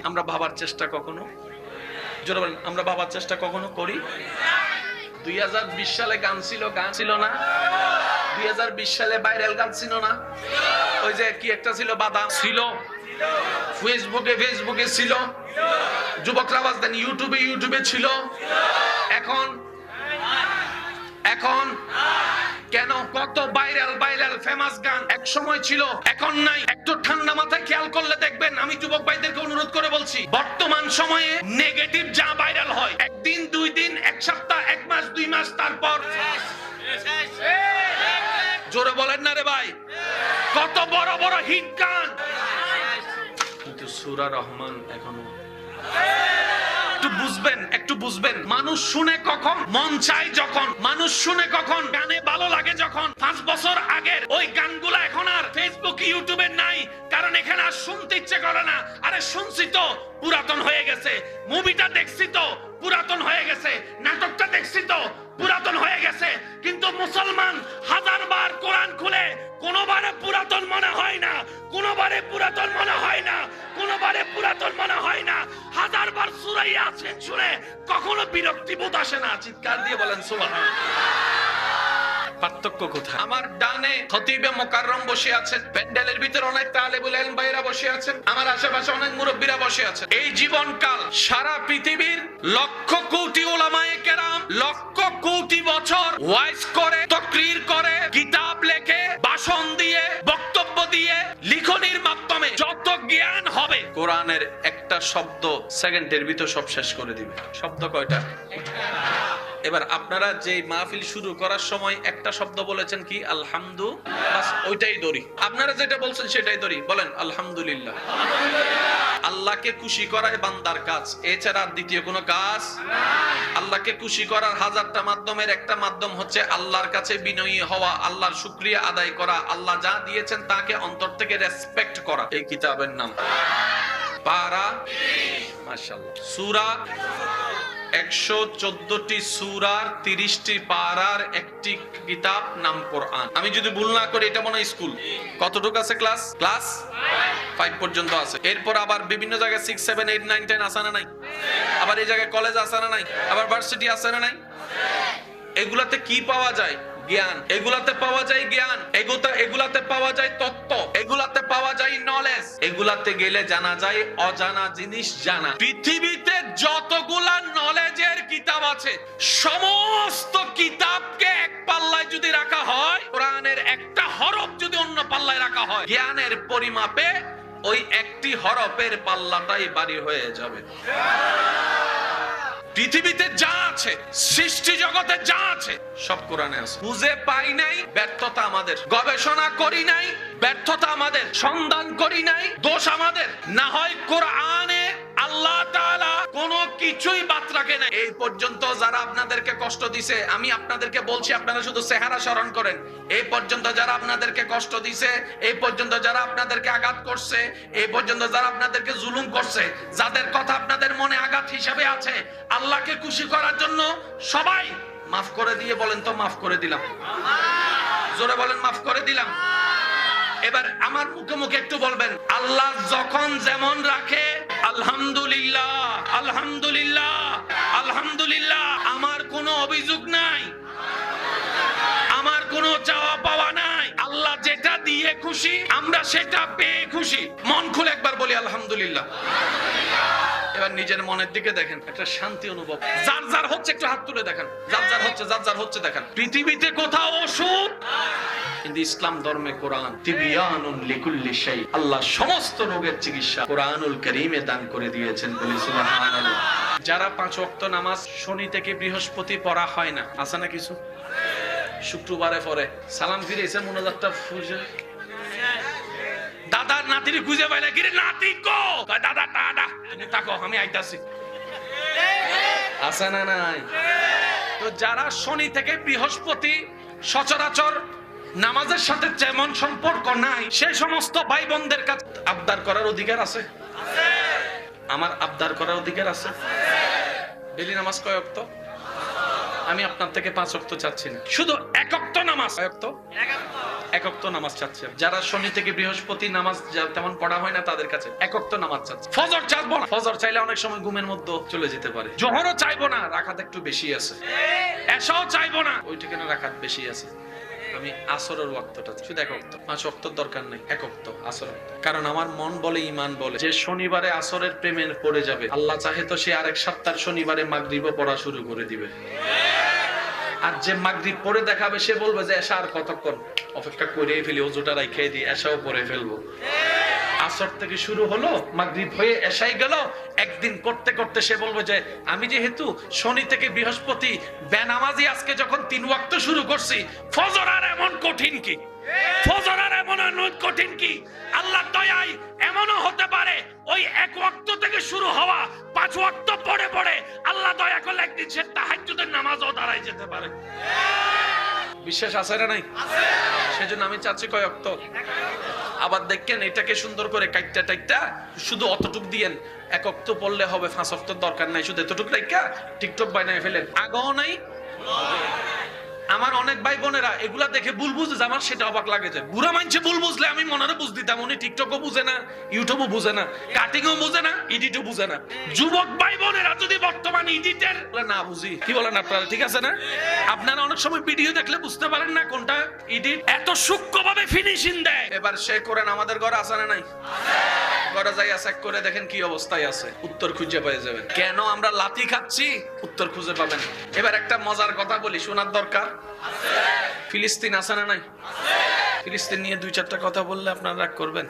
আমরা ভাবার চেষ্টা কখনো, জোরে বলেন, আমরা ভাবার চেষ্টা কখনো করি? 2020 সালে গান ছিল, গান ছিল না? 2020 সালে ভাইরাল গান ছিল না? ওই যে কি একটা ছিল, বাদাম ছিল, ফেসবুকে ছিল, যুবকরা আওয়াজ দেন, ইউটিউবে ছিল। এখন কেন? কত ভাইরাল ফেমাস গান এক সময় ছিল, এখন নাই। একটু ঠান্ডা মাথায় খেয়াল করলে দেখবেন, আমি যুবক ভাইদেরকে অনুরোধ করে বলছি, বর্তমান সময়ে নেগেটিভ যা ভাইরাল হয়, একদিন, 2 দিন, 1 সপ্তাহ, 1 মাস, 2 মাস, তারপর জোরে বলেন না রে ভাই, কত বড় বড় হিট গান, কিন্তু সূরা রহমান এখনো। একটু বুঝবেন, একটু বুঝবেন, মানুষ শুনে কখন, মন চায় যখন, মানুষ শুনে কখন, গানে ভালো লাগে যখন। 5 বছর আগের ওই গানগুলো এখন আর ফেসবুক ইউটিউবে নাই, কারণ এখানে আর শুনতে ইচ্ছে করে না। আরে শুনছি তো, পুরাতন হয়ে গেছে। মুভিটা দেখছি তো, পুরাতন হয়ে গেছে। নাটকটা দেখছি তো, পুরাতন হয়ে গেছে। কিন্তু মুসলমান 1000 বার কোরআন খুলে কোনোবারে পুরাতন মনে হয় না, কোনোবারে পুরাতন মনে হয় না, কোনোবারে পুরাতন মনে হয় না। 1000 বার সূরা ইয়াসিন শুনে কখনো বিরক্তিবোধ আসে না। চিৎকার দিয়ে বলেন সুবহানাল্লাহ। পার্থক্য কোথায়? আমার ডানে খতিবে মুকাররম বসে আছেন, প্যান্ডেলের ভিতরে অনেক তালেবুল ইলম ভাইরা বসে আছেন, আমার আশেপাশে অনেক মুরব্বীরা বসে আছেন। এই জীবনকাল সারা পৃথিবীর লক্ষ কোটি উলামায়ে কেরাম লক্ষ কোটি বছর ওয়াইজ করে, তাকরীর করে, কিতাব লেখে, ভাষণ দিয়ে, বক্তব্য দিয়ে, লিখনির মাধ্যমে যত জ্ঞান হবে, কোরআনের একটা শব্দ সেকেন্ডের ভিতর সব শেষ করে দিবে। শব্দ কয়টা? এবার আপনারা যে মাহফিল শুরু করার সময় একটা শব্দ বলেছেন কি? আলহামদুলিল্লাহ। বাস ওইটাই ধরি। আপনারা যেটা বলছেন সেটাই ধরি। বলেন আলহামদুলিল্লাহ। আল্লাহকে খুশি করাই বান্দার কাজ, এছাড়া আর দ্বিতীয় কোনো কাজ নাই। আল্লাহকে খুশি করার 1000টা মাধ্যমের একটা মাধ্যম হচ্ছে আল্লাহর কাছে বিনয়ী হওয়া, আল্লাহর শুকরিয়া আদায় করা, আল্লাহ যা দিয়েছেন তাকে অন্তর থেকে রেসপেক্ট করা। এই কিতাবের নাম পারা, মাশাআল্লাহ, সূরা 114টি সূরার 30টি পারার একটি কিতাব, নাম কোরআন। আমি যদি ভুল না করি এটা মনে হয় স্কুল। কতটুকু আছে? ক্লাস 5 পর্যন্ত আছে। এরপর আবার বিভিন্ন জায়গায় 6, 7, 8, 9, 10 আছে না নাই? আবার এই জায়গায় কলেজ আছে না নাই? আবার ভার্সিটি আছে না নাই? এগুলাতে কি পাওয়া যায়? জ্ঞান। এগুলাতে পাওয়া যায় জ্ঞান, এগুলাতে পাওয়া যায় তত্ত্ব, এগুলাতে পাওয়া যায় নলেজ। এগুলাতে গেলে জানা যায় অজানা জিনিস জানা। পৃথিবীতে যতগুলা নলেজের কিতাব আছে, সমস্ত কিতাবকে এক পাল্লায় যদি রাখা হয়, কোরআনের একটা হরফ যদি অন্য পাল্লায় রাখা হয়, জ্ঞানের পরিমাপে ওই একটি হরফের পাল্লাটাই ভারী হয়ে যাবে। পৃথিবীতে যা আছে, সৃষ্টি জগতে যা আছে, সব কোরআনে আছে। খুঁজে পাই নাই, ব্যর্থতা আমাদের। গবেষণা করি নাই, ব্যর্থতা আমাদের। সন্ধান করি নাই, দোষ আমাদের। না হয় কোরআনে আল্লাহ তাআলা কোনো কিছুই বাদ রাখে না। এই পর্যন্ত যারা আপনাদেরকে কষ্ট দিছে, আমি আপনাদেরকে বলছি, আপনারা শুধু চেহারা স্মরণ করেন। এই পর্যন্ত যারা আপনাদেরকে কষ্ট দিছে, এই পর্যন্ত যারা আপনাদেরকে আঘাত করছে, এই পর্যন্ত যারা আপনাদেরকে জুলুম করছে, যাদের কথা আপনাদের মনে আঘাত হিসেবে আছে, আল্লাহকে খুশি করার জন্য সবাই মাফ করে দিয়ে বলেন তো, মাফ করে দিলাম। জোরে বলেন, মাফ করে দিলাম। এবার আমার মুখে মুখে একটু বলবেন, আল্লাহ যখন যেমন রাখে, আলহামদুলিল্লাহ, আলহামদুলিল্লাহ, আলহামদুলিল্লাহ। আমার কোনো অভিযোগ নাই, আমার কোনো চাওয়া পাওয়া নাই। আল্লাহ যেটা দিয়ে খুশি, আমরা সেটা পেয়ে খুশি। মন খুলে একবার বলি আলহামদুলিল্লাহ। এবার নিজের মনের দিকে দেখেন, একটা শান্তি অনুভব। যার যার হচ্ছে একটু হাত তুলে দেখেন, যার যার হচ্ছে দেখেন। পৃথিবীতে কোথাও ওষুধ, কিন্তু ইসলাম ধর্মে কোরআন তিবিয়ানুন লিকুল্লি শাই, আল্লাহ সমস্ত রোগের চিকিৎসা কোরআনুল কারীমে দান করে দিয়েছেন। বলি সুবহানাল্লাহ। যারা 5 ওয়াক্ত নামাজ শনি থেকে বৃহস্পতি পড়া হয় না, আছে না কিছু? শুক্রবারে পড়ে, সালাম ফিরেছে, মুনাজাতটা ফুজে, দাদার নাতির খুঁজে পাইলে, কি রে নাতি কো? দাদা টাডা, তুমি তাকো, আমি আইতাছি। আছে না নাই? তো যারা শনি থেকে বৃহস্পতি সচরাচর নামাজের সাথে যেমন সম্পর্ক নাই, সেই সমস্ত ভাই বোনদের কাছে আবদার করার অধিকার আছে? আমার আবদার করার অধিকার আছে? ডেইলি নামাজ কয় ওয়াক্ত? আমি আপনার থেকে 5 ওয়াক্ত চাচ্ছি না, শুধু 1 ওয়াক্ত নামাজ। 1 ওয়াক্ত নামাজ চাচ্ছি। যারা শনি থেকে বৃহস্পতি নামাজ তেমন পড়া হয় না, তাদের কাছে 1 ওয়াক্ত নামাজ চাচ্ছি। ফজর চাইবো না, ফজর চাইলে অনেক সময় ঘুমের মধ্যে চলে যেতে পারে। জোহরও চাইবো না, রাকাত একটু বেশি আছে। এশাও চাইবো না, ওই ঠিকানা রাকাত বেশি আছে। আমি আসরের ওয়াক্তটা শুধু 1 ওয়াক্ত, 5 ওয়াক্তর দরকার নেই, 1 ওয়াক্ত আসর। কারণ আমার মন বলে, ঈমান বলে, যে শনিবারে আসরের প্রেমে পড়ে যাবে, আল্লাহ চাহে তো সে আরেক সপ্তাহের শনিবারে মাগরিবও পড়া শুরু করে দিবে। আর যে মাগরিব পড়ে দেখাবে, সে বলবে যে এশা আর কতক্ষণ, অপেক্ষা করেই ফেলি, ওজুটা রাইখে দিই, এশাও পড়ে ফেলবো। আসর থেকে শুরু হলো, মাগরিব হয়ে এশাই গেল, একদিন করতে করতে সে বলবে যে আমি যেহেতু শনি থেকে বৃহস্পতি বেনামাজি আজকে যখন 3 ওয়াক্ত শুরু করছি, ফজর আর এমন কঠিন কি, ফজর আর এমন কঠিন কি, আল্লাহর দয়ায় এমনও হতে পারে ওই 1 ওয়াক্ত থেকে শুরু হওয়া 5 ওয়াক্ত পড়ে পড়ে আল্লাহ দয়া করলে একদিন সে তাহাজ্জুদের নামাজও দাঁড়ায় যেতে পারে। বিশ্বাস আছে না নাই? সেজন্য আমি চাচ্ছি কয় ওয়াক্ত। আবার দেখেন এটাকে সুন্দর করে কাইটটা টাইটটা শুধু অতটুক দিয়েন, 1 ওয়াক্ত পড়লে হবে, 5 ওয়াক্তের দরকার নাই, শুধু এতটুক রাইখা টিকটক বানায় ফেলেন, আগেও নাই। আমার অনেক ভাই বোনেরা এগুলা দেখে ভুল বুঝে, আমার সেটা অবাক লাগে যে বুড়া মানছে ভুল বুঝলে আমি মনে বুঝ দিতাম, উনি টিকটকও বুঝে না, ইউটিউবও বুঝে না, কাটিংও বুঝে না, এডিটও বুঝে না। যুবক ভাই বোনেরা যদি বর্তমান এডিটের না বুঝি, কি বলেন আপনারা? ঠিক আছে না? আপনারা অনেক সময় ভিডিও দেখলে বুঝতে পারেন না কোনটা এডিট, এত সূক্ষ্মভাবে ফিনিশিং দেয়। এবার সে করেন আমাদের ঘরে আছে না নাই? ঘরে যাই চেক করে দেখেন কি অবস্থায় আছে, উত্তর খুঁজে পেয়ে যাবেন। কেন আমরা লাথি খাচ্ছি, উত্তর খুঁজে পাবেন। এবার একটা মজার কথা বলি, শোনার দরকার। ফিলিস্তিন আছে না নাই? ফিলিস্তিন নিয়ে 2-4টা কথা বললে আপনারা রাগ করবেন?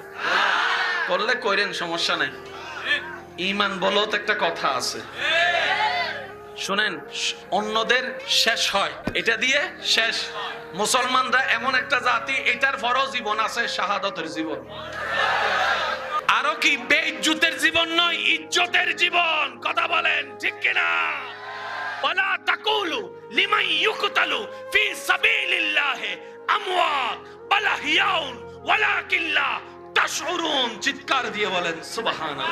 করলে কইরেন, সমস্যা নাই। ঈমান বলো তো একটা কথা আছে, শুনেন, অন্যদের শেষ হয়, এটা দিয়ে শেষ। মুসলমানরা এমন একটা জাতি, এটার পরও জীবন আছে, শাহাদাতের জীবন। আরো কি বেইজ্জতের জীবন নয়, ইজ্জতের জীবন। কথা বলেন ঠিক কিনা? ওয়ালা তাকুলু লিমান ইউকতালু ফি সাবিলিল্লাহ আমওয়াত বাল আহইয়াউন ওয়ালাকিন লা তাশউরুন। চিৎকার দিয়ে বলেন সুবহানাল্লাহ।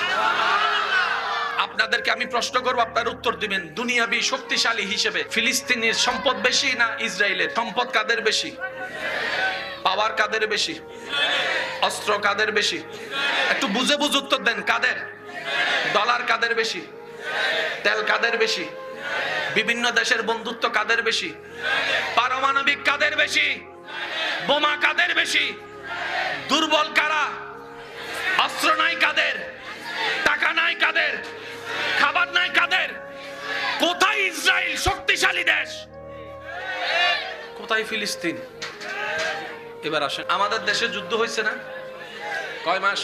আপনাদেরকে আমি প্রশ্ন করব, আপনারা উত্তর দিবেন। দুনিয়াবি শক্তিশালী হিসেবে ফিলিস্তিনের সম্পদ বেশি না ইসরায়েলের? সম্পদ কাদের বেশি? পাওয়ার কাদের বেশি? অস্ত্র কাদের বেশি? একটু বুঝে বুঝে উত্তর দেন। কাদের? ডলার কাদের বেশি? তেল কাদের বেশি? বিভিন্ন দেশের বন্ধুত্ব কাদের বেশি? পারমাণবিক কাদের বেশি? বোমা কাদের বেশি? দুর্বল কারা? অস্ত্র নাই কাদের? টাকা নাই কাদের? খাবার নাই কাদের? কোথায় ইসরায়েল শক্তিশালী দেশ, কোথায় ফিলিস্তিন? এবার আসেন, আমাদের দেশে যুদ্ধ হয়েছে না? কয় মাস?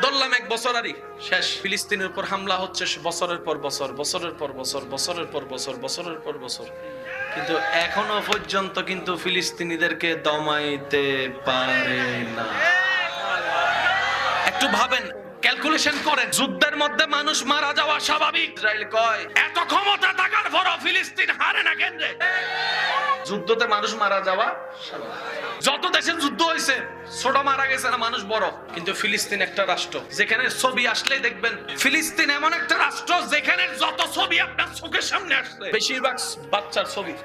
ধরলাম 1 বছর, আরই শেষ। ফিলিস্তিনের উপর হামলা হচ্ছে বছরের পর বছর, বছরের পর বছর, বছরের পর বছর, বছরের পর বছর, কিন্তু এখনো পর্যন্ত কিন্তু ফিলিস্তিনিদেরকে দমাইতে পারে না। একটু ভাবেন, ক্যালকুলেশন করেন, যুদ্ধের মধ্যে মানুষ মারা যাওয়া স্বাভাবিক। ইসরায়েল কয় এত ক্ষমতা থাকার পরও ফিলিস্তিন হারে না কেন? যুদ্ধতে মানুষ মারা যাওয়া স্বাভাবিক। যত দেশে যুদ্ধ হয়েছে, ছোট মারা গেছে না মানুষ, বড়। কিন্তু ফিলিস্তিন একটা রাষ্ট্র যেখানে ছবি আসলেই দেখবেন, ফিলিস্তিন এমন একটা রাষ্ট্র যেখানে যত ছবি আপনার চোখের সামনে আসছে বেশিরভাগ বাচ্চার ছবি।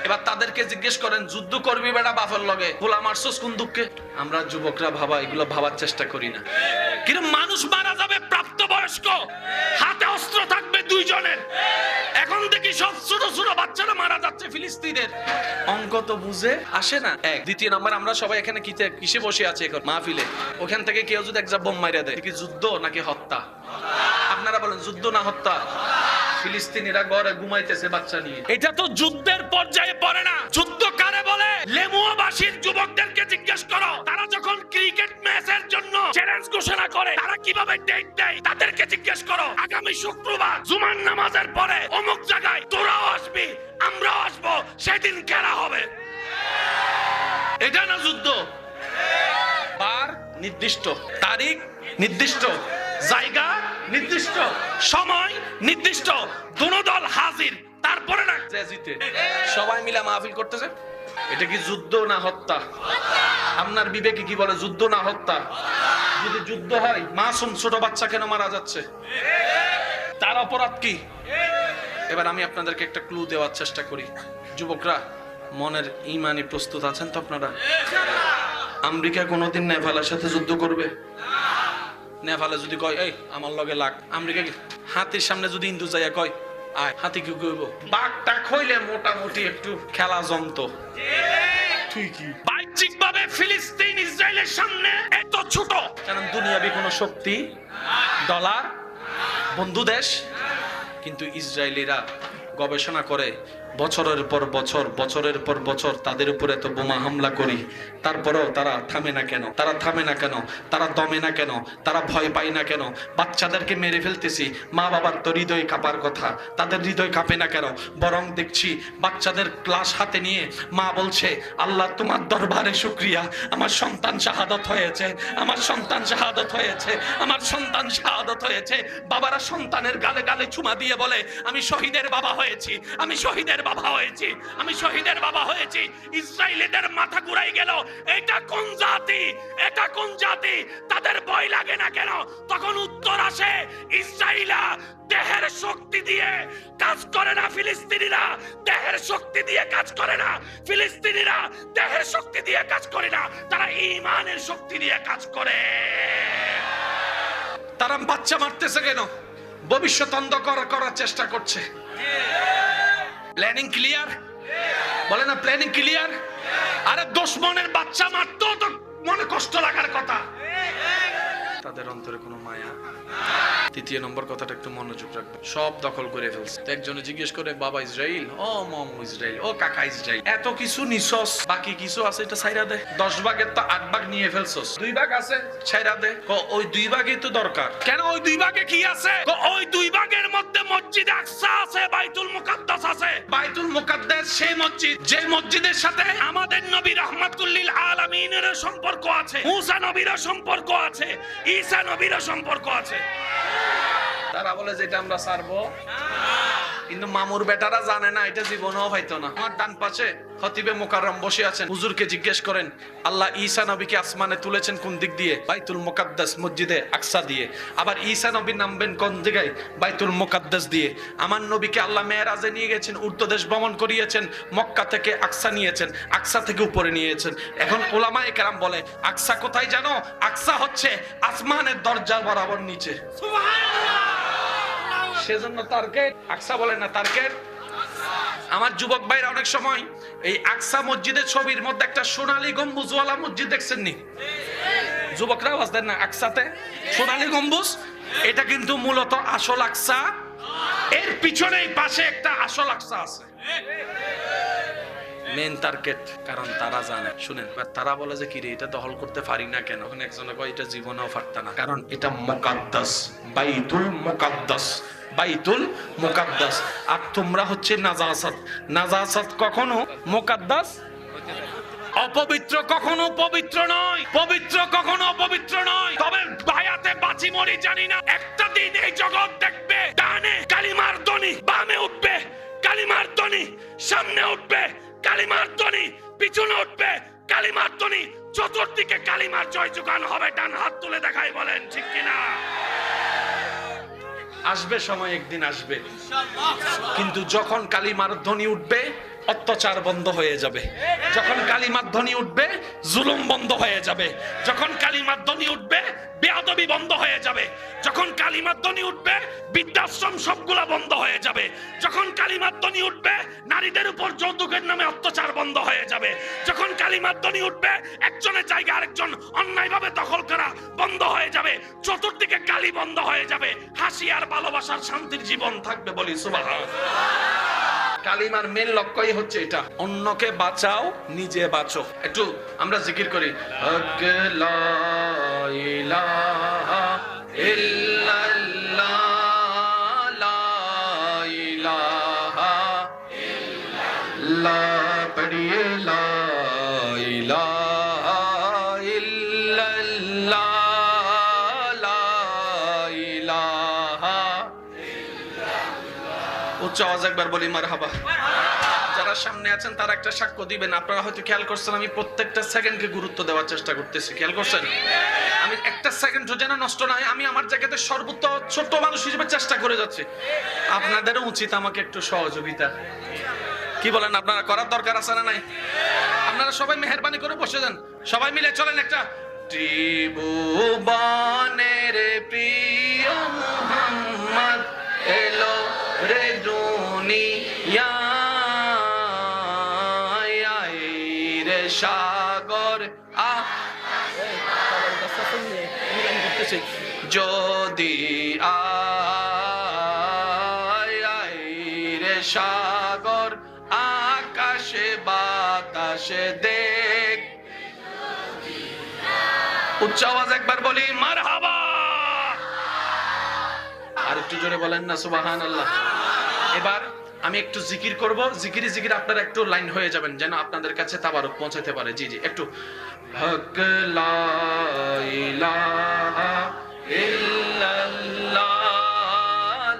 এবার তাদেরকে জিজ্ঞেস করেন, যুদ্ধ করবি বেটা বাপের লগে, গোলা মারছস কোন দুঃখে? আমরা যুবকরা ভাবা, এগুলো ভাবার চেষ্টা করি না। কিন্তু মানুষ মারা যাবে প্রাপ্তবয়স্ক, হাতে অস্ত্র থাকবে 2 জনের। এখন দেখি সব ছোট ছোট বাচ্চারা মারা যাচ্ছে ফিলিস্তিনের। অঙ্ক তো বুঝে আসে না। এক, দ্বিতীয় নাম্বার, আমরা সবাই এখানে কিসে বসে আছি এখন? মাহফিলে। ওখান থেকে কেউ যদি একটা বোম মাইরা দেয়, কি যুদ্ধ নাকি হত্যা? আপনারা বলেন, যুদ্ধ না হত্যা? ফিলিস্তিনিরা ঘরে ঘুমাইতেছে বাচ্চা নিয়ে, এটা তো যুদ্ধের পর্যায়ে পড়ে না। যুদ্ধ কারে বলে? লেমুয়াবাসীর যুবকদেরকে জিজ্ঞেস করো, তারা যখন ক্রিকেট ম্যাচের জন্য চ্যালেঞ্জ ঘোষণা করে তারা কিভাবে ডেট দেয়, তাদেরকে জিজ্ঞেস করো। আগামী শুক্রবার জুমার নামাজের পরে অমুক জায়গায় তোরাও আসবি, আমরাও আসবো, সেদিন খেলা হবে। এটা না যুদ্ধ? বার নির্দিষ্ট, তারিখ নির্দিষ্ট, জায়গা নির্দিষ্ট, সময় নির্দিষ্ট, দুনো দল হাজির, তারপরে না যে জিতে সবাই মিলে মাহফিল করতেছে। এটা কি যুদ্ধ না হত্যা? আপনার বিবেকে কি বলে, যুদ্ধ না হত্যা? যদি যুদ্ধ হয়, মাসুম ছোট বাচ্চা কেন মারা যাচ্ছে? তার অপরাধ কি? এবার আমি আপনাদেরকে একটা ক্লু দেওয়ার চেষ্টা করি। যুবকরা, মনের ঈমানি প্রস্তুত আছেন তো আপনারা? আমেরিকা কোনোদিন নেপালের সাথে যুদ্ধ করবে? নেপালে যদি কয় এই আমার লগে লাগ, আমেরিকা হাতির সামনে যদি ইন্দু যাইয়া কয় আয়, হাতি কি কইব? বাঘটা খইলে মোটামুটি একটু খেলা জমতো। ঠিকই, বাহ্যিকভাবে ফিলিস্তিন ইসরায়েলের সামনে এত ছোট, কারণ দুনিয়াবি কোনো শক্তি, ডলার, বন্ধু দেশ, কিন্তু ইসরায়েলিরা গবেষণা করে বছরের পর বছর, বছরের পর বছর তাদের উপরে তো বোমা হামলা করি, তারপরেও তারা থামে না কেন? তারা থামে না কেন? তারা দমে না কেন? তারা ভয় পায় না কেন? বাচ্চাদেরকে মেরে ফেলতেছি, মা বাবার তো হৃদয় কাঁপার কথা, তাদের হৃদয় কাঁপে না কেন? বরং দেখছি বাচ্চাদের ক্লাস হাতে নিয়ে মা বলছে, আল্লাহ তোমার দরবারে শুকরিয়া, আমার সন্তান শাহাদত হয়েছে, আমার সন্তান শাহাদত হয়েছে, আমার সন্তান শাহাদত হয়েছে। বাবারা সন্তানের গালে গালে চুমা দিয়ে বলে, আমি শহীদের বাবা হয়েছি, আমি শহীদের বাবা হয়েছি, আমি শহীদের বাবা হয়েছি। ইসরায়েলিদের মাথা ঘুরাই গেল, এটা কোন জাতি, এটা কোন জাতি? তাদের ভয় লাগে না কেন? তখন উত্তর আসে, ইসরায়েলা দেহের শক্তি দিয়ে কাজ করে না, ফিলিস্তিনিরা দেহের শক্তি দিয়ে কাজ করে না, ফিলিস্তিনিরা দেহের শক্তি দিয়ে কাজ করে না, তারা ঈমানের শক্তি দিয়ে কাজ করে। তারা বাচ্চা মারতেছে কেন? ভবিষ্যৎ অন্ধকার করার চেষ্টা করছে। Planning clear? বলে না প্ল্যানিং ক্লিয়ার? আরে দুশমনের বাচ্চা মারতো তো মনে কষ্ট লাগার কথা। তাদের অন্তরে কোনো মায়া। তৃতীয় নম্বর কথাটা একটু মনোযোগ রাখবে, সব দখল করে ফেলছে। একজনে জিজ্ঞেস করে, বাবা ইসরায়েল, ও মামু ইসরায়েল, ও কাকা ইসরায়েল, এত কিছু নিছস, বাকি কিছু আছে এটা ছাইরা দে। 10 ভাগের তো 8 ভাগ নিয়ে ফেলছস, 2 ভাগ আছে ছাইরা দে। ওই 2 ভাগই তো দরকার। কেন ওই 2 ভাগে কি আছে? ওই 2 ভাগের মধ্যে মসজিদ আকসা আছে, বাইতুল মুকাদ্দাস আছে। বাইতুল মুকাদ্দাস সেই মসজিদ, যে মসজিদের সাথে আমাদের নবী রাহমাতুল লিল আলামিনের সম্পর্ক আছে, মুসা নবীর সম্পর্ক আছে, ঈসা নবীর সম্পর্ক আছে। তারা বলে যে এটা আমরা ছাড়বো, কিন্তু মামুর বেটারা জানে না, এটা জীবনেও হয়তো না। আমার ডান পাশে খতিবে মুকাররম বসে আছেন, হুজুরকে জিজ্ঞেস করেন, আল্লাহ ঈসা নবীকে আসমানে তুলেছেন কোন দিক দিয়ে? বাইতুল মুকাদ্দাস মসজিদে আকসা দিয়ে। আবার ঈসা নবী নামবেন কোন দিকে? বাইতুল মুকাদ্দাস দিয়ে। আমার নবীকে আল্লাহ মেরাজে নিয়ে গেছেন, উর্দুদেশ ভ্রমণ করিয়েছেন, মক্কা থেকে আকসা নিয়েছেন, আকসা থেকে উপরে নিয়েছেন। এখন উলামায়ে কেরাম বলে, আকসা কোথায় জানো? আকসা হচ্ছে আসমানের দরজা বরাবর নিচে। সুবহানাল্লাহ। সেজন্য টার্গেট আকসা বলে না, টার্গেট। আমার যুবক ভাইরা অনেক সময় এই আকসা মসজিদের ছবির মধ্যে একটা সোনালী গম্বুজওয়ালা মসজিদ দেখছেন নি? যুবকরা আওয়াজ দেন না, আকসাতে সোনালী গম্বুজ, এটা কিন্তু মূলত আসল আকসা। এর পিছনেই পাশে একটা আসল আকসা আছে। মেন টার্গেট, কারণ তারা জানে। শুনেন, তারা বলে যে কি রে, এটা দখল করতে পারি না কেন? একজনে কয় এটা জীবনেও পারতা না, কারণ এটা মুকাদ্দাস, বাইতুল মুকাদ্দাস, বাইতুল মুকাদ্দাস। আর তোমরা হচ্ছে নাজাসাত। নাজাসাত কখনো মুকাদ্দাস, অপবিত্র কখনো পবিত্র নয়, পবিত্র কখনো অপবিত্র নয়। তবে বায়াতে বাঁচি মরি জানি না, একটা দিন এই জগৎ দেখবে, ডানে কালিমার ধ্বনি, বামে উঠবে কালিমার ধ্বনি, সামনে উঠবে কালিমার ধ্বনি, পিছনে উঠবে কালিমার ধ্বনি, চতুর্দিকে কালিমার জয় জোগান হবে। ডান হাত তুলে দেখাই, বলেন ঠিক কিনা? আসবে সময়, একদিন আসবে, কিন্তু যখন কালিমার ধ্বনি উঠবে অত্যাচার বন্ধ হয়ে যাবে, যখন কালিমার ধ্বনি উঠবে জুলুম বন্ধ হয়ে যাবে, যখন কালিমার ধ্বনি উঠবে বেয়াদবি বন্ধ হয়ে যাবে, যখন কালিমার ধ্বনি উঠবে বৃদ্ধাশ্রম সবগুলা বন্ধ হয়ে যাবে, যখন কালিমার ধ্বনি উঠবে নারীদের উপর যৌতুকের নামে অত্যাচার বন্ধ হয়ে যাবে, যখন কালিমার ধ্বনি উঠবে একজনের জায়গা আরেকজন অন্যায়ভাবে দখল করা বন্ধ হয়ে যাবে, চতুর্দিকে কালি বন্ধ হয়ে যাবে, হাসি আর ভালোবাসার শান্তির জীবন থাকবে। বলি সুবহানাল্লাহ। কালিমার মেন লক্ষ্যই হচ্ছে এটা, অন্যকে বাঁচাও, নিজে বাঁচো। একটু আমরা জিকির করি, লা ইলাহা ইল্লাল্লাহ, লা ইলাহা ইল্লাল্লাহ, পড়িয়ে লা ইলাহা ইল্লাল্লাহ, লা ইলাহা। উচ্চ আওয়াজ একবার বলি মারহাবা। যারা সামনে আছেন তারা একটা সাক্ষ্য দিবেন। আপনারা হয়তো খেয়াল করছেন, আমি প্রত্যেকটা সেকেন্ডকে গুরুত্ব দেওয়ার চেষ্টা করতেছি। খেয়াল করছেন, আমি একটা সেকেন্ডও যেন নষ্ট না হয়, আমি আমার জায়গাতে সর্বোচ্চ ছোট মানুষ হিসেবে চেষ্টা করে যাচ্ছি। আপনাদেরও উচিত আমাকে একটু সহযোগিতা। কি বলেন? আপনারা করার দরকার আছে না নাই? আপনারা সবাই মেহেরবানি করে বসে যান, সবাই মিলে চলেন একটা ত্রিভুবনের প্রিয় মুহাম্মদ এলো রে দুনিয়া, রে সাগর যদি আয় রে সাগর আকাশে বাতাসে দেখ। উচ্চ আওয়াজ একবার বলি মারহাবা। আর একটু জোরে বলেন না সুবহানাল্লাহ। এবার আমি একটু জিকির করব, জিকিরি জিকির আপনারা একটু লাইন হয়ে যাবেন যেন আপনাদের কাছে তাবারক পৌঁছাতে পারে। জি জি একটু। হক লা ইলাহা ইল্লাল্লাহ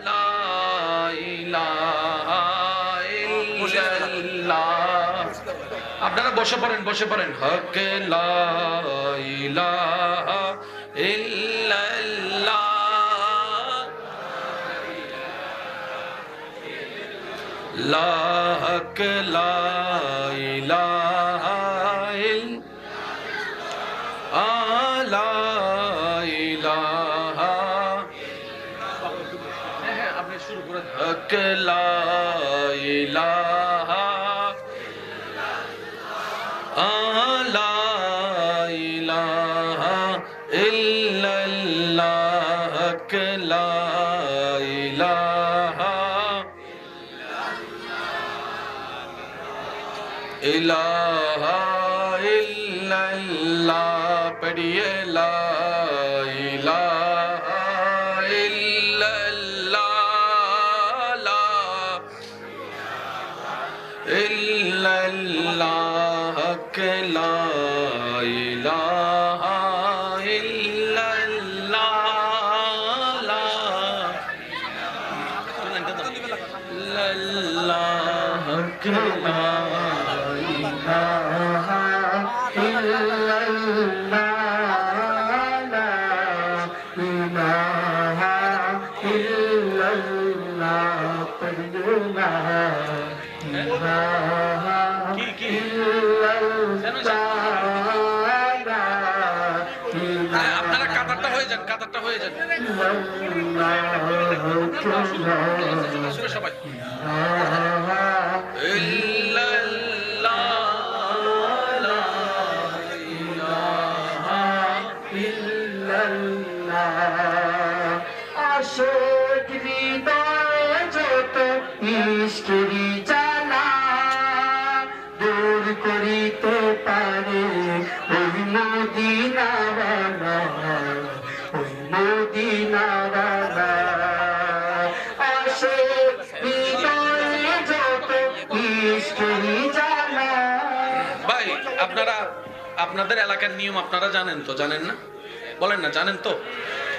লা ইলাহা ইল্লাল্লাহ। আপনারা বসে পড়েন, বসে পড়েন। হক লা ইলাহা ইল্লাল্লাহ লা হক লা ইলাহা ইল্লাল্লাহ লা ইলাহা। হ্যাঁ আপনি শুরু করেন। হক লা ইলাহা লা ইলাহা ইল্লাল্লাহ হক লা ইলাহা ইলাহা ইল্লাল্লাহ। পড়িয়ে লা ইলাহা ইল্লাল্লাহ লা ইল্লাল্লাহ হক লা ইলাহা ইল্লাল্লাহ লা ইল্লাল্লাহ হক লা আপনারা কাতারটা হয়ে যান, কাতারটা হয়ে যান সবাই। আশিক হৃদয়ে যত ইশকেরি জ্বালা দূর করিতে পারে ওই মদিনাওয়ালা, ওই মদিনাওয়ালা। আশিক হৃদয়ে যত ইশকেরি জ্বালা। ভাই আপনারা আপনাদের এলাকার নিয়ম আপনারা জানেন তো? জানেন না? বলেন না জানেন তো?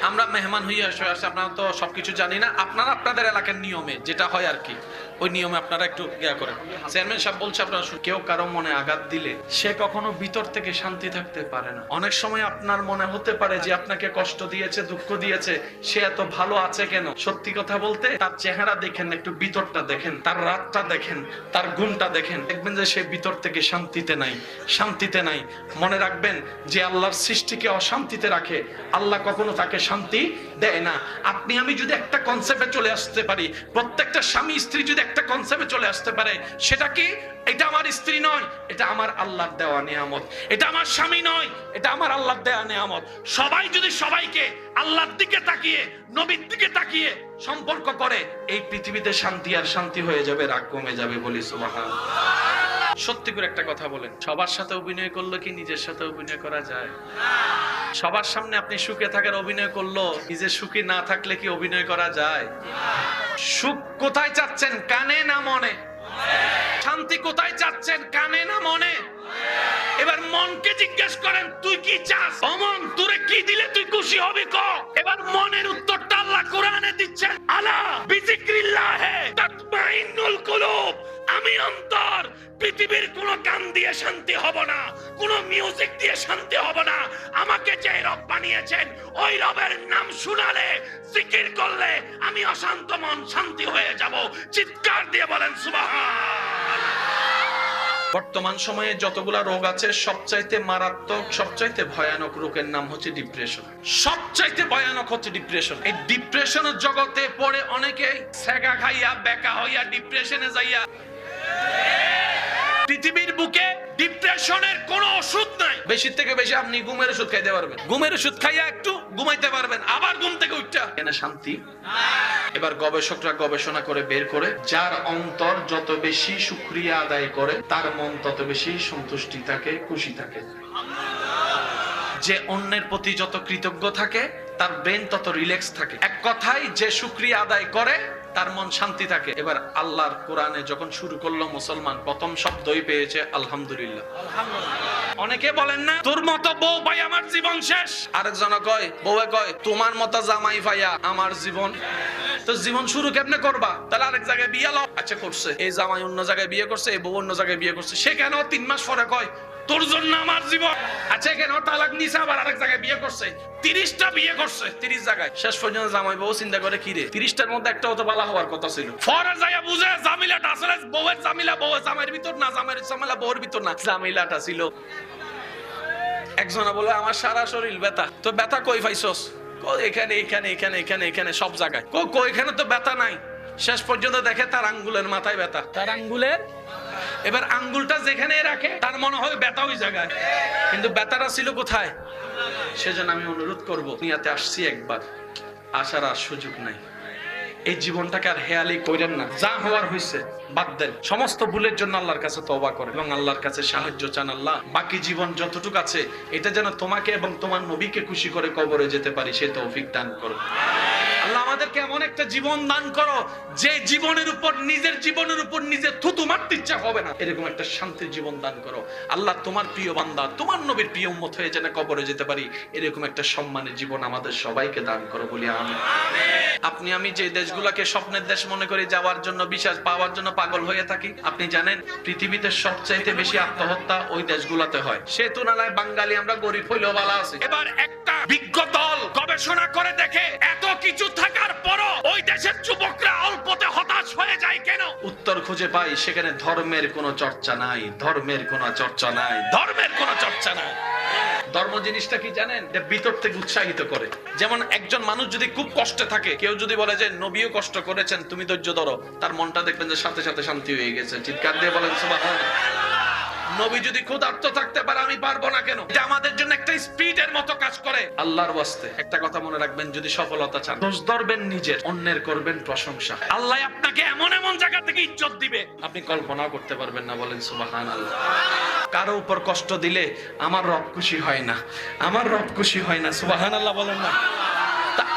আমরা মেহমান হয়ে আসে, আপনারা তো সবকিছু জানি না। আপনারা আপনাদের এলাকার নিয়মে যেটা হয় আর কি, ওই নিয়মে আপনারা একটু ইয়া করেন। চেয়ারম্যান সাহেব বলছে আপনারা কেউ কারো মনে আঘাত দিলে সে কখনো ভিতর থেকে শান্তি থাকতে পারে না। অনেক সময় আপনার মনে হতে পারে যে আপনাকে কষ্ট দিয়েছে, দুঃখ দিয়েছে, সে এত ভালো আছে কেন? সত্যি কথা বলতে তার চেহারা দেখেন, একটু ভিতরটা দেখেন, তার রাতটা দেখেন, তার গুণটা দেখেন, দেখবেন যে সে ভিতর থেকে শান্তিতে নাই, শান্তিতে নাই। মনে রাখবেন যে আল্লাহর সৃষ্টিকে অশান্তিতে রাখে, আল্লাহ কখনো তাকে শান্তি দেয় না। আপনি আমি যদি একটা কনসেপ্টে চলে আসতে পারি, প্রত্যেকটা স্বামী স্ত্রী যদি একটা কনসেপ্টে চলে আসতে পারে, সেটা কি? এটা আমার স্ত্রী নয়, এটা আমার আল্লাহর দেওয়া নিয়ামত। এটা আমার স্বামী নয়, এটা আমার আল্লাহর দেওয়া নিয়ামত। সবাই যদি সবাইকে আল্লাহর দিকে তাকিয়ে, নবীর দিকে তাকিয়ে সম্পর্ক করে, এই পৃথিবীতে শান্তি আর শান্তি হয়ে যাবে, রাগ কমে যাবে। বলি সুবহানাল্লাহ। সত্যি করে একটা কথা বলেন, সবার সাথে অভিনয় করলে কি নিজের সাথে অভিনয় করা যায়? সবার সামনে আপনি সুখে থাকার অভিনয় করলো, নিজে সুখী না থাকলে কি অভিনয় করা যায়? সুখ কোথায় চাচ্ছেন, কানে না মনে? শান্তি কোথায় চাচ্ছেন, কানে না মনে? এবার মনকে জিজ্ঞেস করেন তুই কি চাস? অমন তোরে কি দিলে তুই খুশি হবি ক? এবার মনের উত্তরটা আল্লাহ কোরআনে দিচ্ছেন, আলা বিজিক্রিল্লাহে তাতমাইন্নুল কুলুব। আমি অন্তর, পৃথিবীর কোন গান দিয়ে শান্তি হব না, কোন মিউজিক দিয়ে শান্তি হব না। আমাকে যে রব বানিয়েছেন ওই রবের নাম শুনালে, জিকির করলে আমি অশান্ত মন শান্তি হয়ে যাব। চিৎকার দিয়ে বলেন সুবহানাল্লাহ। বর্তমান সময়ে যতগুলা রোগ আছে, সবচাইতে মারাত্মক, সবচাইতে ভয়ানক রোগের নাম হচ্ছে ডিপ্রেশন। সবচাইতে ভয়ানক হচ্ছে ডিপ্রেশন। এই ডিপ্রেশনের জগতে পড়ে অনেকে সেগা খাইয়া বেকা হইয়া ডিপ্রেশনে যাইয়া পৃথিবীর বুকে ডিপ্রেশনের কোনো ওষুধ নাই। বেশি থেকে বেশি আপনি ঘুমের ওষুধ খাইতে পারবেন, ঘুমের ওষুধ খাইয়া একটু ঘুমাইতে পারবেন, আবার ঘুম থেকে উঠটা এখানে শান্তি। এবার গবেষকরা গবেষণা করে বের করে, যার অন্তর যত বেশি শুকরিয়া আদায় করে তার মন তত বেশি সন্তুষ্টি থাকে, খুশি থাকে। যে অন্যের প্রতি যত কৃতজ্ঞ থাকে তার ব্রেন তত রিল্যাক্স থাকে। এক কথায় যে শুকরিয়া আদায় করে তার মন শান্তি থাকে। এবার আল্লাহর কোরআনে যখন শুরু করলো মুসলমান, প্রথম শব্দই পেয়েছে আলহামদুলিল্লাহ। অনেকে বলেন না তোর মতো বউ পাই আমার জীবন শেষ, আরেকজন কয় বউয়ে কয় তোমার মতো জামাই পাইয়া আমার জীবন। তো জীবন শুরু কেমনে করবা? তাহলে আরেক জায়গায় বিয়ে লাও। আচ্ছা করছে, এই জামাই অন্য জায়গায় বিয়ে করছে, এই বউ অন্য জায়গায় বিয়ে করছে, সে কেন 3 মাস পরে কয় তোর জন্য আমার জীবন? আচ্ছা কেন তালাক নিছে, আবার আরেক জায়গায় বিয়ে করছে, 30টা বিয়ে করছে 30 জায়গায়। শেষ পর্যন্ত জামাই বউ চিন্তা করে কি রে 30টার মধ্যে একটাও তো ভালো হওয়ার কথা ছিল। পরে যাইয়া বুঝে জামিলাটা আসলে বউয়ের জামিলা, বউয়ের জামাইয়ের ভিতর না, জামাইয়ের জামিলা বউয়ের ভিতর না, জামিলাটা ছিল। একজনা বলে আমার সারা শরীর ব্যথা। তো ব্যথা কই পাইছস? এখানে এখানে এখানে এখানে এখানে সব জায়গায়। এখানে তো ব্যথা নাই। শেষ পর্যন্ত দেখে তার আঙ্গুলের মাথায় ব্যথা, তার আঙ্গুলের। এবার আঙ্গুলটা যেখানে রাখে তার মনে হয় ব্যথা ওই জায়গায়, কিন্তু ব্যথাটা ছিল কোথায়? সেজন্য আমি অনুরোধ করবো, দুনিয়াতে আসছি একবার, আসার আর সুযোগ নাই। এই জীবনটাকে আর হেয়ালি করেন না, যা হওয়ার হয়েছে বাদ দেন। সমস্ত ভুলের জন্য আল্লাহর কাছে তওবা করেন এবং আল্লাহর কাছে সাহায্য চান। আল্লাহ বাকি জীবন যতটুকু আছে এটা যেন তোমাকে এবং তোমার নবীকে খুশি করে কবরে যেতে পারি, সে তৌফিক দান করো। আল্লাহ আমাদেরকে এমন একটা জীবন দান করো যে জীবনের উপর, নিজের জীবনের উপর নিজে থুতু মারতে ইচ্ছা হবে না, এরকম একটা শান্তির জীবন দান করো। আল্লাহ তোমার প্রিয় বান্দা, তোমার নবীর প্রিয় উম্মত হয়ে যেন কবরে যেতে পারি, এরকম একটা সম্মানের জীবন আমাদের সবাইকে দান করো বলি আমিন। আপনি আমি যে দেশগুলোকে স্বপ্নের দেশ মনে করি, যাওয়ার জন্য, বিশ্বাস পাওয়ার জন্য পাগল হয়ে থাকি, আপনি জানেন পৃথিবীতে সবচাইতে বেশি আত্মহত্যা ওই দেশগুলোতে হয়। সে তুলনায় বাঙালি আমরা গরিব হইলেও ভালো আছি। এবার একটা বিজ্ঞ দল গবেষণা করে দেখে এত কিছু থাকার পরও ওই দেশের যুবকরা অল্পতে হতাশ হয়ে যায় কেন? উত্তর খুঁজে পাই, সেখানে ধর্মের কোনো চর্চা নাই, ধর্মের কোনো চর্চা নাই, ধর্মের কোনো চর্চা নাই। ধর্ম জিনিসটা কি জানেন? ভিতর থেকে উৎসাহিত করে। যেমন একজন মানুষ যদি খুব কষ্টে থাকে, কেউ যদি বলে যে নবীও কষ্ট করেছেন তুমি ধৈর্য ধরো, তার মনটা দেখবেন যে সাথে সাথে শান্তি হয়ে গেছে। চিৎকার দিয়ে বলেন সুবহানাল্লাহ। নবী যদি ক্ষুধার্ত থাকতে পারে, আমি পারবো না কেন? এটা আমাদের জন্য একটা স্পিডের মতো কাজ করে। আল্লাহর ওয়াস্তে একটা কথা মনে রাখবেন, যদি সফলতা চান দোষ ধরবেন নিজের, অন্যের করবেন প্রশংসা। আল্লাহ আপনাকে এমন এমন জায়গা থেকে ইজ্জত দিবে আপনি কল্পনা করতে পারবেন না। বলেন সুবহানাল্লাহ। কারো উপর কষ্ট দিলে আমার রব খুশি হয় না, আমার রব খুশি হয় না। সুবহানাল্লাহ বলেন না।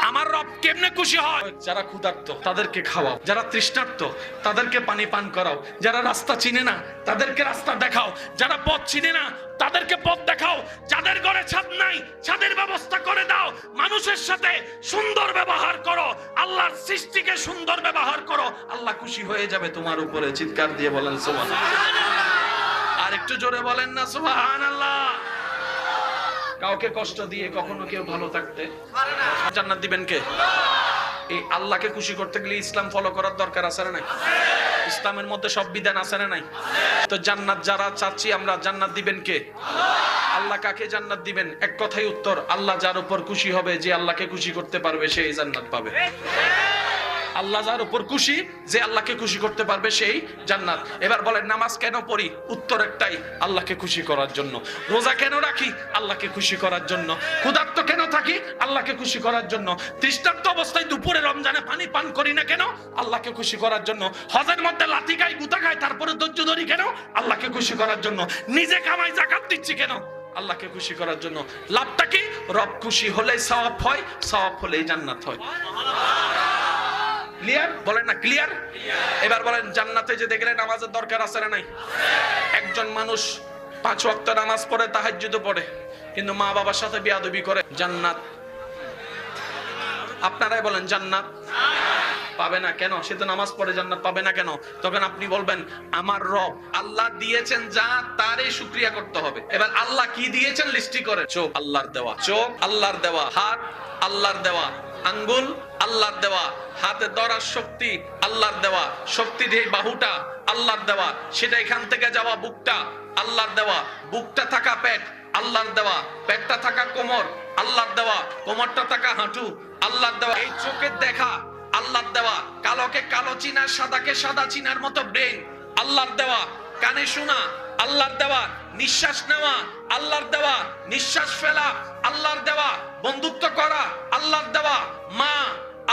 আমার রব কেমনে খুশি হয়? যারা ক্ষুধার্ত তাদেরকে খাওয়াও, যারা তৃষ্ণার্ত তাদেরকে পানি পান করাও, যারা রাস্তা চিনে না তাদেরকে রাস্তা দেখাও, যারা পথ চিনে না তাদেরকে পথ দেখাও, যাদের ঘরে ছাদ নাই ছাদের ব্যবস্থা করে দাও, মানুষের সাথে সুন্দর ব্যবহার করো, আল্লাহর সৃষ্টিকে সুন্দর ব্যবহার করো, আল্লাহ খুশি হয়ে যাবে তোমার উপরে। চিৎকার দিয়ে বলেন সুবহানাল্লাহ। আর একটু জোরে বলেন না সুবহানাল্লাহ। কাউকে কষ্ট দিয়ে কখনো কেউ ভালো থাকতে পারে না। জান্নাত দিবেন কে? এই আল্লাহকে খুশি করতে গেলে ইসলাম ফলো করার দরকার আছে না নাই? ইসলামের মধ্যে সব বিধান আছে না নাই? তো জান্নাত যারা চাচ্ছি আমরা, জান্নাত দিবেন কে? আল্লাহ কাকে জান্নাত দিবেন? এক কথাই উত্তর, আল্লাহ যার উপর খুশি হবে, যে আল্লাহকে খুশি করতে পারবে সেই জান্নাত পাবে। আল্লাহ যার উপর খুশি, যে আল্লাহকে খুশি করতে পারবে সেই জান্নাত। এবার বলেন নামাজ কেন পড়ি? উত্তর একটাই, আল্লাহকে খুশি করার জন্য। রোজা কেন রাখি? আল্লাহকে খুশি করার জন্য। ক্ষুধার্ত কেন থাকি? আল্লাহকে খুশি করার জন্য। তৃষ্ণার্ত অবস্থায় দুপুরে রমজানে পানি পান করি না কেন? আল্লাহকে খুশি করার জন্য। হজের মধ্যে লাথি খাই, গুতা খাই, তারপরে ধৈর্য ধরি কেন? আল্লাহকে খুশি করার জন্য। নিজে কামাই যাকাত দিচ্ছি কেন? আল্লাহকে খুশি করার জন্য। লাভটা কি? রব খুশি হলেই সওয়াব হয়, সওয়াব হলেই জান্নাত হয়। ক্লিয়ার? বলেন না ক্লিয়ার? এবার বলেন জান্নাতে যেতে গেলে নামাজের দরকার আছে না নাই? একজন মানুষ 5 ওয়াক্ত নামাজ পড়ে, তাহাজ্জুদ পড়ে, কিন্তু মা বাবার সাথে বেয়াদবি করে, জান্নাত? আপনারাই বলেন জান্নাত পাবে না কেন? সে তো নামাজ পড়ে, জান্নাত পাবে না কেন? তখন আপনি বলবেন আমার রব আল্লাহ দিয়েছেন যা, তারই শুকরিয়া করতে হবে। এবার আল্লাহ কি দিয়েছেন লিস্টি করে। চোখ আল্লাহর দেওয়া, চোখ আল্লাহর দেওয়া, হাত আল্লাহর দেওয়া, আঙ্গুল আল্লাহর দেওয়া, হাতে ধরার শক্তি আল্লাহর দেওয়া, শক্তি দিয়ে বাহুটা আল্লাহর দেওয়া, সেটা এখান থেকে যাওয়া বুকটা আল্লাহর দেওয়া, বুকটা থাকা পেট আল্লাহর দেওয়া, পেটটা থাকা কোমর আল্লাহর দেওয়া, কোমরটা থাকা হাঁটু আল্লাহর দেওয়া, এই চোখের দেখা আল্লাহর দেওয়া, কালোকে কালো চিনার, সাদাকে সাদা চিনার মতো ব্রেন আল্লাহর দেওয়া, কানে শোনা আল্লাহর দেওয়া, নিঃশ্বাস নেওয়া আল্লাহর দেওয়া, নিঃশ্বাস ফেলা আল্লাহর দেওয়া, বন্ধুত্ব করা আল্লাহর দেওয়া, মা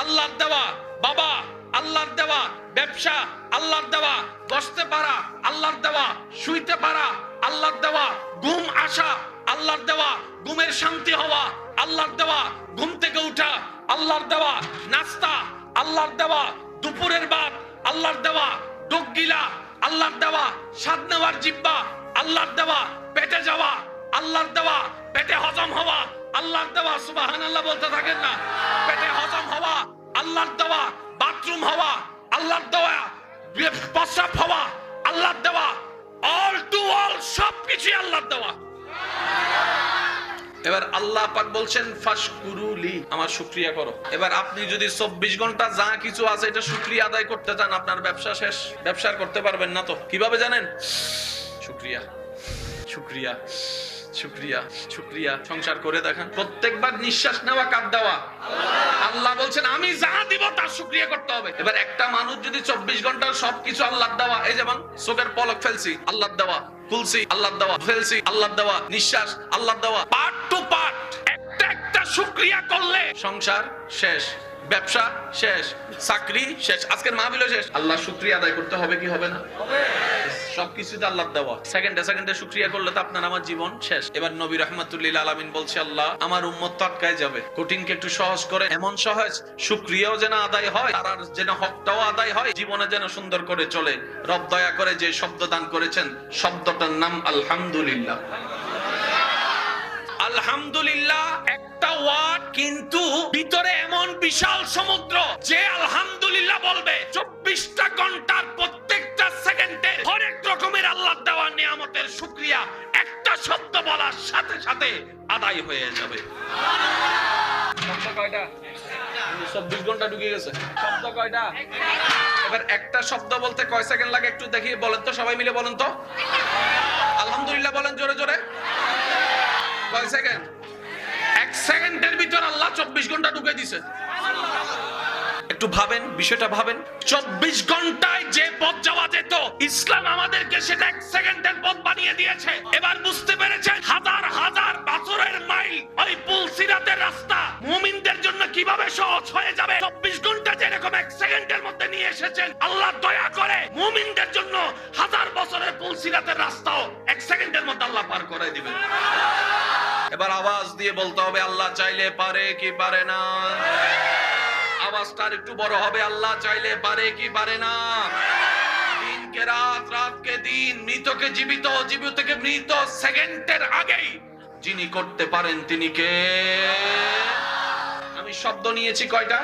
আল্লাহর দেওয়া, বাবা আল্লাহর দেওয়া, ব্যবসা আল্লাহর দেওয়া, বসতে পারা আল্লাহর দেওয়া, শুইতে পারা আল্লাহর দেওয়া, ঘুম আসা আল্লাহর দেওয়া, ঘুমের শান্তি হওয়া আল্লাহর দেওয়া, ঘুম থেকে উঠা আল্লাহর দেওয়া, নাস্তা আল্লাহর দেওয়া, দুপুরের ভাত আল্লাহর দেওয়া, ডোক গিলা আল্লাহর দেওয়া, স্বাদ নেওয়ার জিহ্বা আল্লাহর দেওয়া, পেটে যাওয়া আল্লাহর দেওয়া, পেটে হজম হওয়া আল্লাহর দেওয়া। সুবহানাল্লাহ বলতে থাকেন না। পেটে হজম হওয়া আল্লাহর দেওয়া, বাথরুম হওয়া আল্লাহর দেওয়া, প্রস্রাব হওয়া আল্লাহর দেওয়া, অল টু অল সবকিছু আল্লাহর দেওয়া। এবার আল্লাহ পাক বলছেন ফাশকুরুলি, আমার শুকরিয়া করো। এবার আপনি যদি 24 ঘন্টা যা কিছু আছে এটা শুকরিয়া আদায় করতে চান, আপনার ব্যবসা শেষ। ব্যবসা করতে পারবেন না তো কিভাবে জানেন? শুকরিয়া শুকরিয়া শুকরিয়া শুকরিয়া। সংসার করে দেখেন, প্রত্যেকবার নিঃশ্বাস নেওয়া কার দেওয়া? আল্লাহ বলছেন আমি যা দিব তার শুকরিয়া করতে হবে। এবার একটা মানুষ যদি 24 ঘন্টার সবকিছু আল্লাহর দেওয়া, এই যেমন চোখের পলক ফেলছি আল্লাহর দেওয়া, খুলছি আল্লাহর দেওয়া, ফেলছি আল্লাহর দেওয়া, নিঃশ্বাস আল্লাহর দেওয়া, পার্ট টু পার্ট একটা একটা শুকরিয়া করলে সংসার শেষ, ব্যবসা শেষ, চাকরি শেষ, আজকের মাহফিল শেষ। আল্লাহ শুকরিয়া আদায় করতে হবে কি হবে না? সবকিছুতে আল্লাহর দেওয়া। সেকেন্ডে সেকেন্ডে শুকরিয়া করলে তো আপনার আমার জীবন শেষ। এবার নবী রাহমাতুল্লিল আলামিন বলছে আল্লাহ আমার উম্মত তো আটকায় যাবে, কঠিনকে একটু সহজ করে, এমন সহজ শুকরিয়াও যেন আদায় হয় আর যেন হকটাও আদায় হয়, জীবনে যেন সুন্দর করে চলে। রব দয়া করে যে শব্দ দান করেছেন, শব্দটার নাম আলহামদুলিল্লাহ। আলহামদুলিল্লাহ একটা ওয়ার্ড, কিন্তু ভিতরে এমন বিশাল সমুদ্র। যে আলহামদুলিল্লাহ বলবে 24টা ঘন্টার প্রত্যেকটা সেকেন্ডে হরেক রকমের আল্লাহর দেওয়া নিয়ামতের শুকরিয়া একটা শব্দ বলার সাথে সাথে আদায় হয়ে যাবে। শব্দ কয়টা? 24 ঘন্টা ঢুকে গেছে। শব্দ কয়টা? এবার একটা শব্দ বলতে কয় সেকেন্ড লাগে একটু দেখি বলেন তো, সবাই মিলে বলেন তো। আলহামদুলিল্লাহ বলেন জোরে জোরে। কয় সেকেন্ড? 1 সেকেন্ডের ভিতর আল্লাহ 24 ঘন্টা ঢুকে দিছে। একটু ভাবেন, বিষয়টা ভাবেন। 24 ঘন্টায় যে পথ যাওয়া যেত, ইসলাম আমাদেরকে সেটা 1 সেকেন্ডের পথ বানিয়ে দিয়েছে। এবার বুঝতে পেরেছেন হাজার হাজার বছরের মাইল ওই পুল সিরাতের রাস্তা মুমিনদের জন্য কিভাবে সহজ হয়ে যাবে। 24 ঘন্টা যেরকম 1 সেকেন্ডের মধ্যে নিয়ে এসেছেন, আল্লাহ দয়া করে মুমিনদের জন্য হাজার বছরের পুল সিরাতের রাস্তাও 1 সেকেন্ডের মধ্যে আল্লাহ পার করে দিবেন। এবার আওয়াজ দিয়ে বলতে হবে আল্লাহ চাইলে পারে কি পারে না। আওয়াজটা একটু বড় হবে, আল্লাহ চাইলে পারে কি পারে না। দিনকে রাত, রাতকে দিন, মৃতকে জীবিত, জীবিতকে মৃত সেকেন্ডের আগেই যিনি করতে পারেন তিনি কে? আমি শব্দ নিয়েছি কয়টা?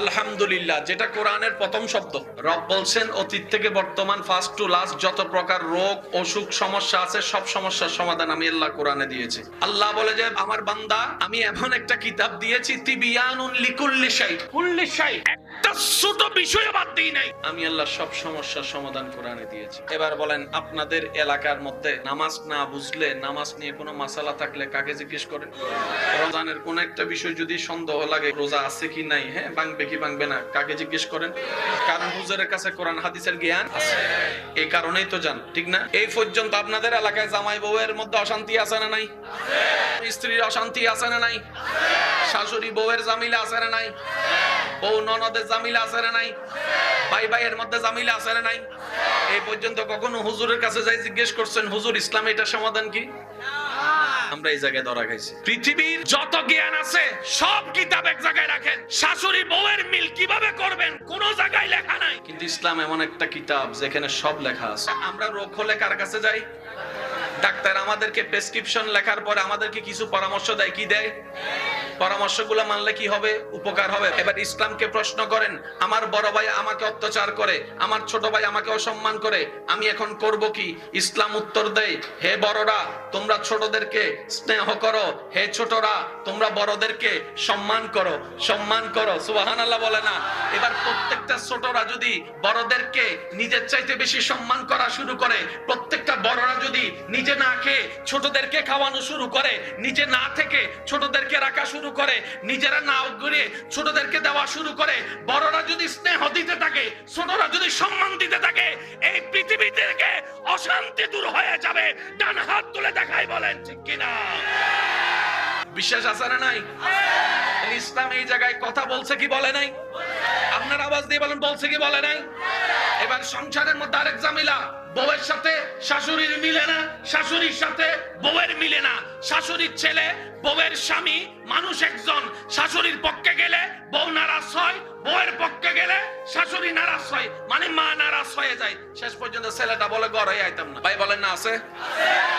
আলহামদুলিল্লাহ, যেটা কোরআনের প্রথম শব্দ। রব বলছেন অতীত থেকে বর্তমান, ফার্স্ট টু লাস্ট যত প্রকার রোগ অসুখ সমস্যা আছে সব সমস্যার সমাধান আমি আল্লাহ কোরআনে দিয়েছি। আল্লাহ বলে যে আমার বান্দা আমি এমন একটা কিতাব দিয়েছি তিবিয়ানুন লিকুল্লি শাই, কুল্লি শাই, একটা ছোট বিষয় বাদ দিই নাই। আমি আল্লাহ সব সমস্যার সমাধান কোরআনে দিয়েছি। এবার বলেন আপনাদের এলাকার মধ্যে নামাজ না বুঝলে, নামাজ নিয়ে কোনো মাসালা থাকলে কাকে জিজ্ঞেস করেন? রমজানের কোন একটা বিষয় যদি সন্দেহ লাগে, রোজা আছে কি নাই, হ্যাঁ ভাঙবে কি ভাঙবে না, কাকে জিজ্ঞেস করেন? কারণ হুজুরের কাছে কোরআন হাদিসের জ্ঞান আছে, এই কারণেই তো জান, ঠিক না? এই পর্যন্ত আপনাদের এলাকায় জামাই বউয়ের মধ্যে অশান্তি আছে না নাই? স্ত্রীর অশান্তি আছে না নাই? শাশুড়ি বউয়ের জামিলা আছে না নাই? বউ ননদের জামিলা আছে না নাই? ভাই ভাইয়ের মধ্যে জামিলা আছে না নাই? এই পর্যন্ত কখনো হুজুরের কাছে যাই জিজ্ঞেস করছেন হুজুর ইসলামে এটার সমাধান কি? আমরা এই জায়গায় ধরা খাইছি। পৃথিবীর যত জ্ঞান আছে সব কিতাব এক জায়গায় রাখেন, শাশুড়ি বউয়ের মিল কিভাবে করবেন কোন জায়গায় লেখা নাই। কিন্তু ইসলাম এমন একটা কিতাব যেখানে সব লেখা আছে। আমরা রোগ হলে কার কাছে যাই? ডাক্তার আমাদেরকে প্রেসক্রিপশন লেখার পরে আমাদেরকে কিছু পরামর্শ দেয়, কি দেয়? পরামর্শগুলো মানলে কি হবে? উপকার হবে। এবার ইসলামকে প্রশ্ন করেন, আমার বড় ভাই আমাকে অত্যাচার করে, আমার ছোট ভাই আমাকে অসম্মান করে, আমি এখন করব কি? ইসলাম উত্তর দেয়, হে বড়রা তোমরা ছোটদেরকে স্নেহ করো, হে ছোটরা তোমরা বড়দেরকে সম্মান করো, সম্মান করো। সুবহানাল্লাহ বলে না? এবার প্রত্যেকটা ছোটরা যদি বড়দেরকে নিজের চাইতে বেশি সম্মান করা শুরু করে, প্রত্যেকটা বড়রা যদি নিজে না খেয়ে ছোটদেরকে খাওয়ানো শুরু করে, নিজে না থেকে ছোটদেরকে রাখা শুরু করে, নিজেরা না ঘুরে ছোটদেরকে দেওয়া শুরু করে, বড়রা যদি স্নেহ দিতে থাকে, ছোটরা যদি সম্মান দিতে থাকে, এই পৃথিবীতে অশান্তি দূর হয়ে যাবে। ডান হাত তুলে দেখাই বলেন ঠিক কিনা? বিশ্বাস আছে না নাই? ইসলাম এই জায়গায় কথা বলছে কি বলে নাই? আপনার আওয়াজ দিয়ে বলেন, বলছে কি বলে নাই? এবার সংসারের মধ্যে আরেক ঝামেলা, বউয়ের সাথে শাশুড়ির মিলে না, শাশুড়ির সাথে বউয়ের মিলে না। শাশুড়ির ছেলে, বউয়ের স্বামী মানুষ একজন, শাশুড়ির পক্ষে গেলে বউ নারাজ হয়, বউয়ের পক্ষে গেলে শাশুড়ি নারাজ হয়, মানে মা নারাজ হয়ে যায়। শেষ পর্যন্ত ছেলেটা বলে ঘরে আইতাম না। ভাই বলেন না আছে?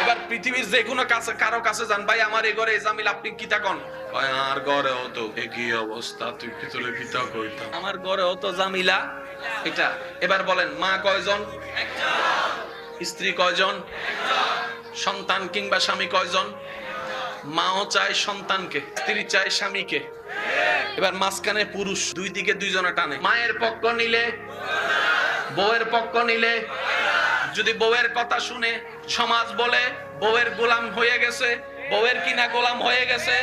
এবার পৃথিবীর যে কোনো কাছে কারো কাছে যান, ভাই আমার এই ঘরে এই জামিল আপনি কি থাকুন, আর ঘরে হতো কি অবস্থা, তুই ভিতরে কিতা কইতাম, আমার ঘরে হতো জামিলা এটা। এবার বলেন মা কয়জন? স্ত্রী কয়জন? সন্তান কিংবা স্বামী কয়জন? মাও চায় সন্তানকে, স্ত্রী চায় স্বামীকে। এবার মাঝখানে পুরুষ, দুই দিকে দুইজনে টানে। মায়ের পক্ষ নিলে, বউয়ের পক্ষ নিলে, যদি বউয়ের কথা শুনে সমাজ বলে বউয়ের গোলাম হয়ে গেছে, বউয়ের কিনা গোলাম হয়ে গেছে,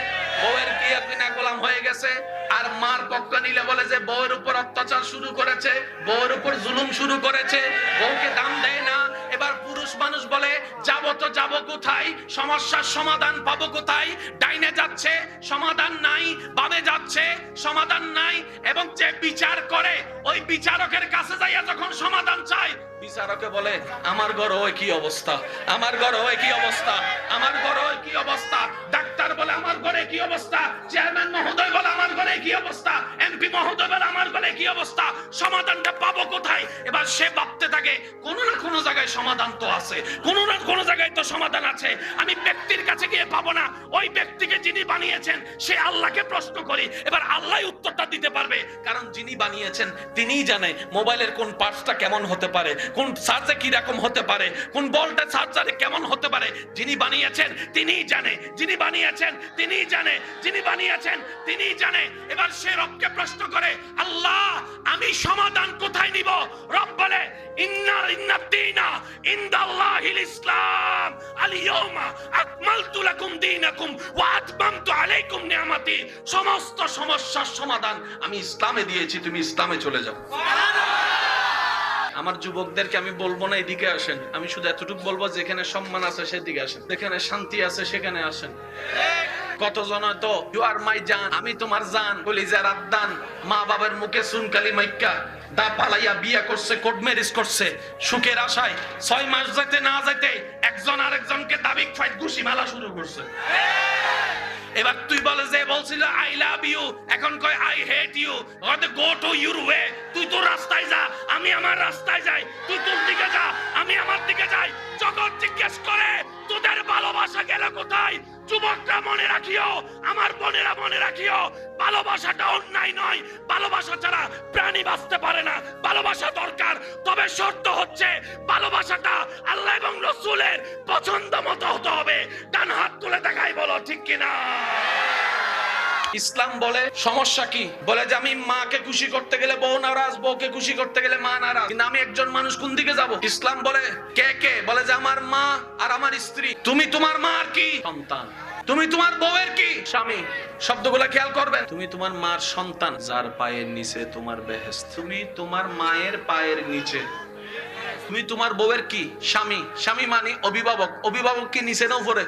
বউয়ের কিনা গোলাম হয়ে গেছে। আর মার পক্ষ নিলে বলে যে বউয়ের উপর অত্যাচার শুরু করেছে, বউয়ের উপর জুলুম শুরু করেছে, বউকে দাম দেয় না। এবার পুরুষ মানুষ বলে যাবো তো যাবো কোথায়, সমস্যার সমাধান পাবো কোথায়? ডাইনে যাচ্ছে সমাধান নাই, বামে যাচ্ছে সমাধান নাই। এবং যে বিচার করে ওই বিচারকের কাছে যাইয়া যখন সমাধান চায়, বিচারকে বলে আমার ঘর ওই কি অবস্থা, আমার ঘর ওই কি অবস্থা, আমার ঘর ওই কি অবস্থা। ডাক্তার বলে আমার ঘরে কি অবস্থা, চেয়ারম্যান মহোদয় বলে আমার ঘরে কি অবস্থা, এমপি মহোদয় বলে আমার ঘরে কি অবস্থা। সমাধানটা পাবো কোথায়? এবার সে ভাবতে থাকে কোনো না কোনো জায়গায় সমাধান তো আছে, কোনো না কোনো জায়গায় তো সমাধান আছে। আমি ব্যক্তির কাছে গিয়ে পাবো না, ওই ব্যক্তিকে যিনি বানিয়েছেন সে আল্লাহকে প্রশ্ন করি। এবার আল্লাহ উত্তরটা দিতে পারবে, কারণ যিনি বানিয়েছেন তিনিই জানে মোবাইলের কোন পার্টসটা কেমন হতে পারে, কোন চার্জে কি রকম হতে পারে, কোন বলটা চার্জারে কেমন হতে পারে। যিনি বানিয়েছেন তিনিই জানে, যিনি বানিয়েছেন তিনিই জানে, যিনি বানিয়েছেন তিনিই জানে। এবার সে রবকে প্রশ্ন করে আল্লাহ আমি সমাধান কোথায় নিব? রব বলে ইন্নাদ্দীনা ইনদাল্লাহিল ইসলাম আল-ইয়াওমা আকমালতু লাকুম দীনাকুম ওয়া আতমামতু আলাইকুম নি'মাতি। সমস্ত সমস্যার সমাধান আমি ইসলামে দিয়েছি, তুমি ইসলামে চলে যাও। আমার যুবকদেরকে আমি বলবো না এদিকে আসেন, আমি শুধু এতটুকু বলবো যেখানে সম্মান আছে সেদিকে আসেন, যেখানে শান্তি আছে সেখানে আসেন। কতজন হয়তো ইউ আর মাই জান, আমি তোমার জান, কলিজার আদ্দান, মা বাবার মুখে সুনকালি মাইক্কা দা পালাইয়া বিয়া করছে, কোর্ট ম্যারেজ করছে, সুখের আশায় 6 মাস যেতে না যেতে একজন আরেকজনকে দাবিক ফাইট ঘুষি মালা শুরু করছে। এবার তুই বলে যে বলছিল আই লাভ ইউ, এখন কয় I hate you. Go to your way, তুই তোর রাস্তায় যা, আমি আমার রাস্তায় যাই, তুই তোর দিকে যা, আমি আমার দিকে যাই। জগৎ জিজ্ঞেস করে তোদের ভালোবাসা গেল কোথায়? যুবকরা মনে রাখিও, আমার বোনেরা মনে রাখিও, ভালোবাসাটা অন্যায় নয়, ভালোবাসা ছাড়া প্রাণী বাঁচতে পারে না। ভালোবাসা দরকার, তবে শর্ত হচ্ছে ভালোবাসাটা আল্লাহ এবং রাসূলের পছন্দ মতো হতে হবে। ডান হাত তুলে দেখাই বলো ঠিক কিনা? ইসলাম বলে সমস্যা কি? বলে যে আমি মাকে খুশি করতে গেলে বউ নারাজ, বউকে খুশি করতে গেলে মা নারাজ, কিন্তু আমি একজন মানুষ কোন দিকে যাব? ইসলাম বলে কে কে? বলে যে আমার মা আর আমার স্ত্রী। তুমি তোমার মার কি? সন্তান। তুমি তোমার বউয়ের কি? স্বামী। শব্দগুলো খেয়াল করবেন। তুমি তোমার মার সন্তান, যার পায়ের নিচে তোমার বেহেশত। তুমি তোমার মায়ের পায়ের নিচে। তুমি তোমার বউয়ের কি? স্বামী। স্বামী মানে অভিভাবক। অভিভাবক কি নিচে না উপরে?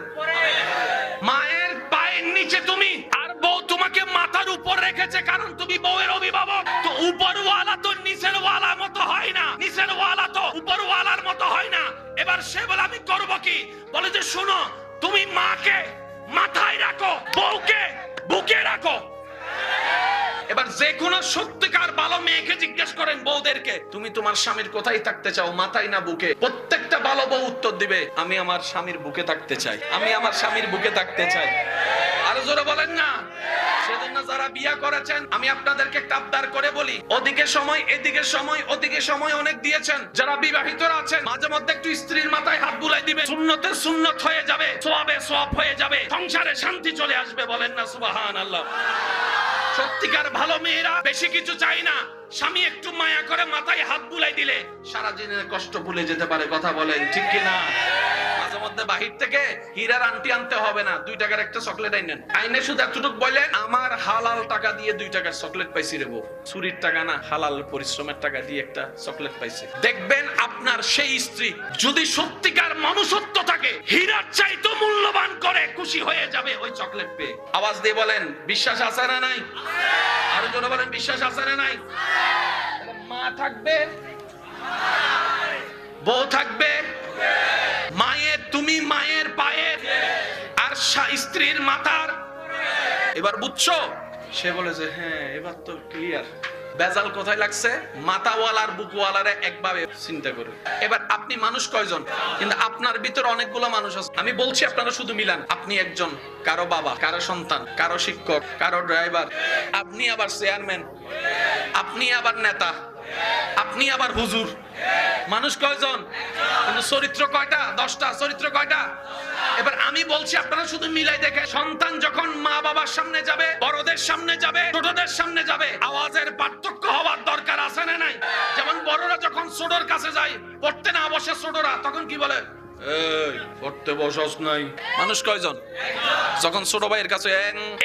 মায়ের পায়ের নিচে তুমি, আর বউ তোমাকে মাথার উপর রেখেছে, কারণ তুমি বউয়ের অভিভাবক। তো উপরওয়ালা তো নিচের ওয়ালার মতো হয় না, নিচের ওয়ালা তো উপরওয়ালার মতো হয় না। এবার সে বলে আমি করব কি? বলে যে শোনো, তুমি মাকে মাথায় রাখো, বউকে বুকে রাখো। এবার যে কোনো সত্যিকার ভালো মেয়েকে জিজ্ঞেস করেন বউদেরকে, তুমি তোমার স্বামীর কোথায় থাকতে চাও, মাথায় না বুকে? প্রত্যেকটা ভালো বউ উত্তর দিবে আমি আমার স্বামীর বুকে থাকতে চাই, আমি আমার স্বামীর বুকে থাকতে চাই। আরো জোরে বলেন না। সেজন্য যারা বিয়ে করেছেন আমি আপনাদেরকে একটা আবদার করে বলি, ওদিকে সময় এদিকে সময়, ওদিকে সময় অনেক দিয়েছেন। যারা বিবাহিতরা আছেন মাঝে মধ্যে একটু স্ত্রীর মাথায় হাত বুলাই দিবে, সুন্নতে সুন্নত হয়ে যাবে, সওয়াবে সওয়াব হয়ে যাবে, সংসারে শান্তি চলে আসবে। বলেন না সুবহানাল্লাহ। সত্যিকার ভালো মেয়েরা বেশি কিছু চাই না, স্বামী একটু মায়া করে মাথায় হাত বুলাই দিলে সারা দিনের কষ্ট ভুলে যেতে পারে। কথা বলেন ঠিক কিনা? মাঝে মধ্যে বাহির থেকে হীরার আংটি আনতে হবে না, 2 টাকার একটা চকলেট আইনেন, আইনে শুধু এতটুকু বলে আমার হালাল টাকা দিয়ে 2 টাকার চকলেট পাইছি রে বউ, চুরির টাকা না, হালাল পরিশ্রমের টাকা দিয়ে একটা চকলেট পাইছে। দেখবেন আপনার সেই স্ত্রী যদি সত্যিকার মনুষ্যত্ব থাকে, হীরার চাইতে মূল্যবান করে খুশি হয়ে যাবে ওই চকলেট পেয়ে। আওয়াজ দিয়ে বলেন বিশ্বাস আছে না নাই? আরো জোরে বলেন বিশ্বাস আছে না নাই? মা থাকবে, বউ থাকবে, মায়ের তুমি মায়ের পায়ের আর স্ত্রীর মাথার। এবার বুঝছো? সে বলে যে হ্যাঁ এবার তো ক্লিয়ার। বেজাল কোথায় লাগছে? মাথাওয়ালার বুকওয়ালারে একভাবে চিন্তা করে। এবার আপনি মানুষ কয়জন? কিন্তু আপনার ভিতরে অনেকগুলো মানুষ আছে। আমি বলছি আপনারা শুধু মিলান। আপনি একজন, কারো বাবা, কারো সন্তান, কারো শিক্ষক, কারো ড্রাইভার, আপনি আবার চেয়ারম্যান, আপনি আবার নেতা, আপনি আবার হুজুর। মানুষ কয়জন? কিন্তু চরিত্র কয়টা? 10টা। চরিত্র কয়টা? এবার আমি বলছি আপনারা শুধু মিলাই দেখে। সন্তান যখন মা বাবার সামনে যাবে, বড়দের সামনে যাবে, ছোটদের সামনে যাবে, আওয়াজের পার্থক্য হওয়ার দরকার আছে না নাই? যেমন বড়রা যখন ছোটর কাছে যায়, পড়তে না বসে ছোটরা, তখন কি বলে? এই পড়তে বসস নাই। মানুষ কয়জন? যখন ছোট ভাইয়ের কাছে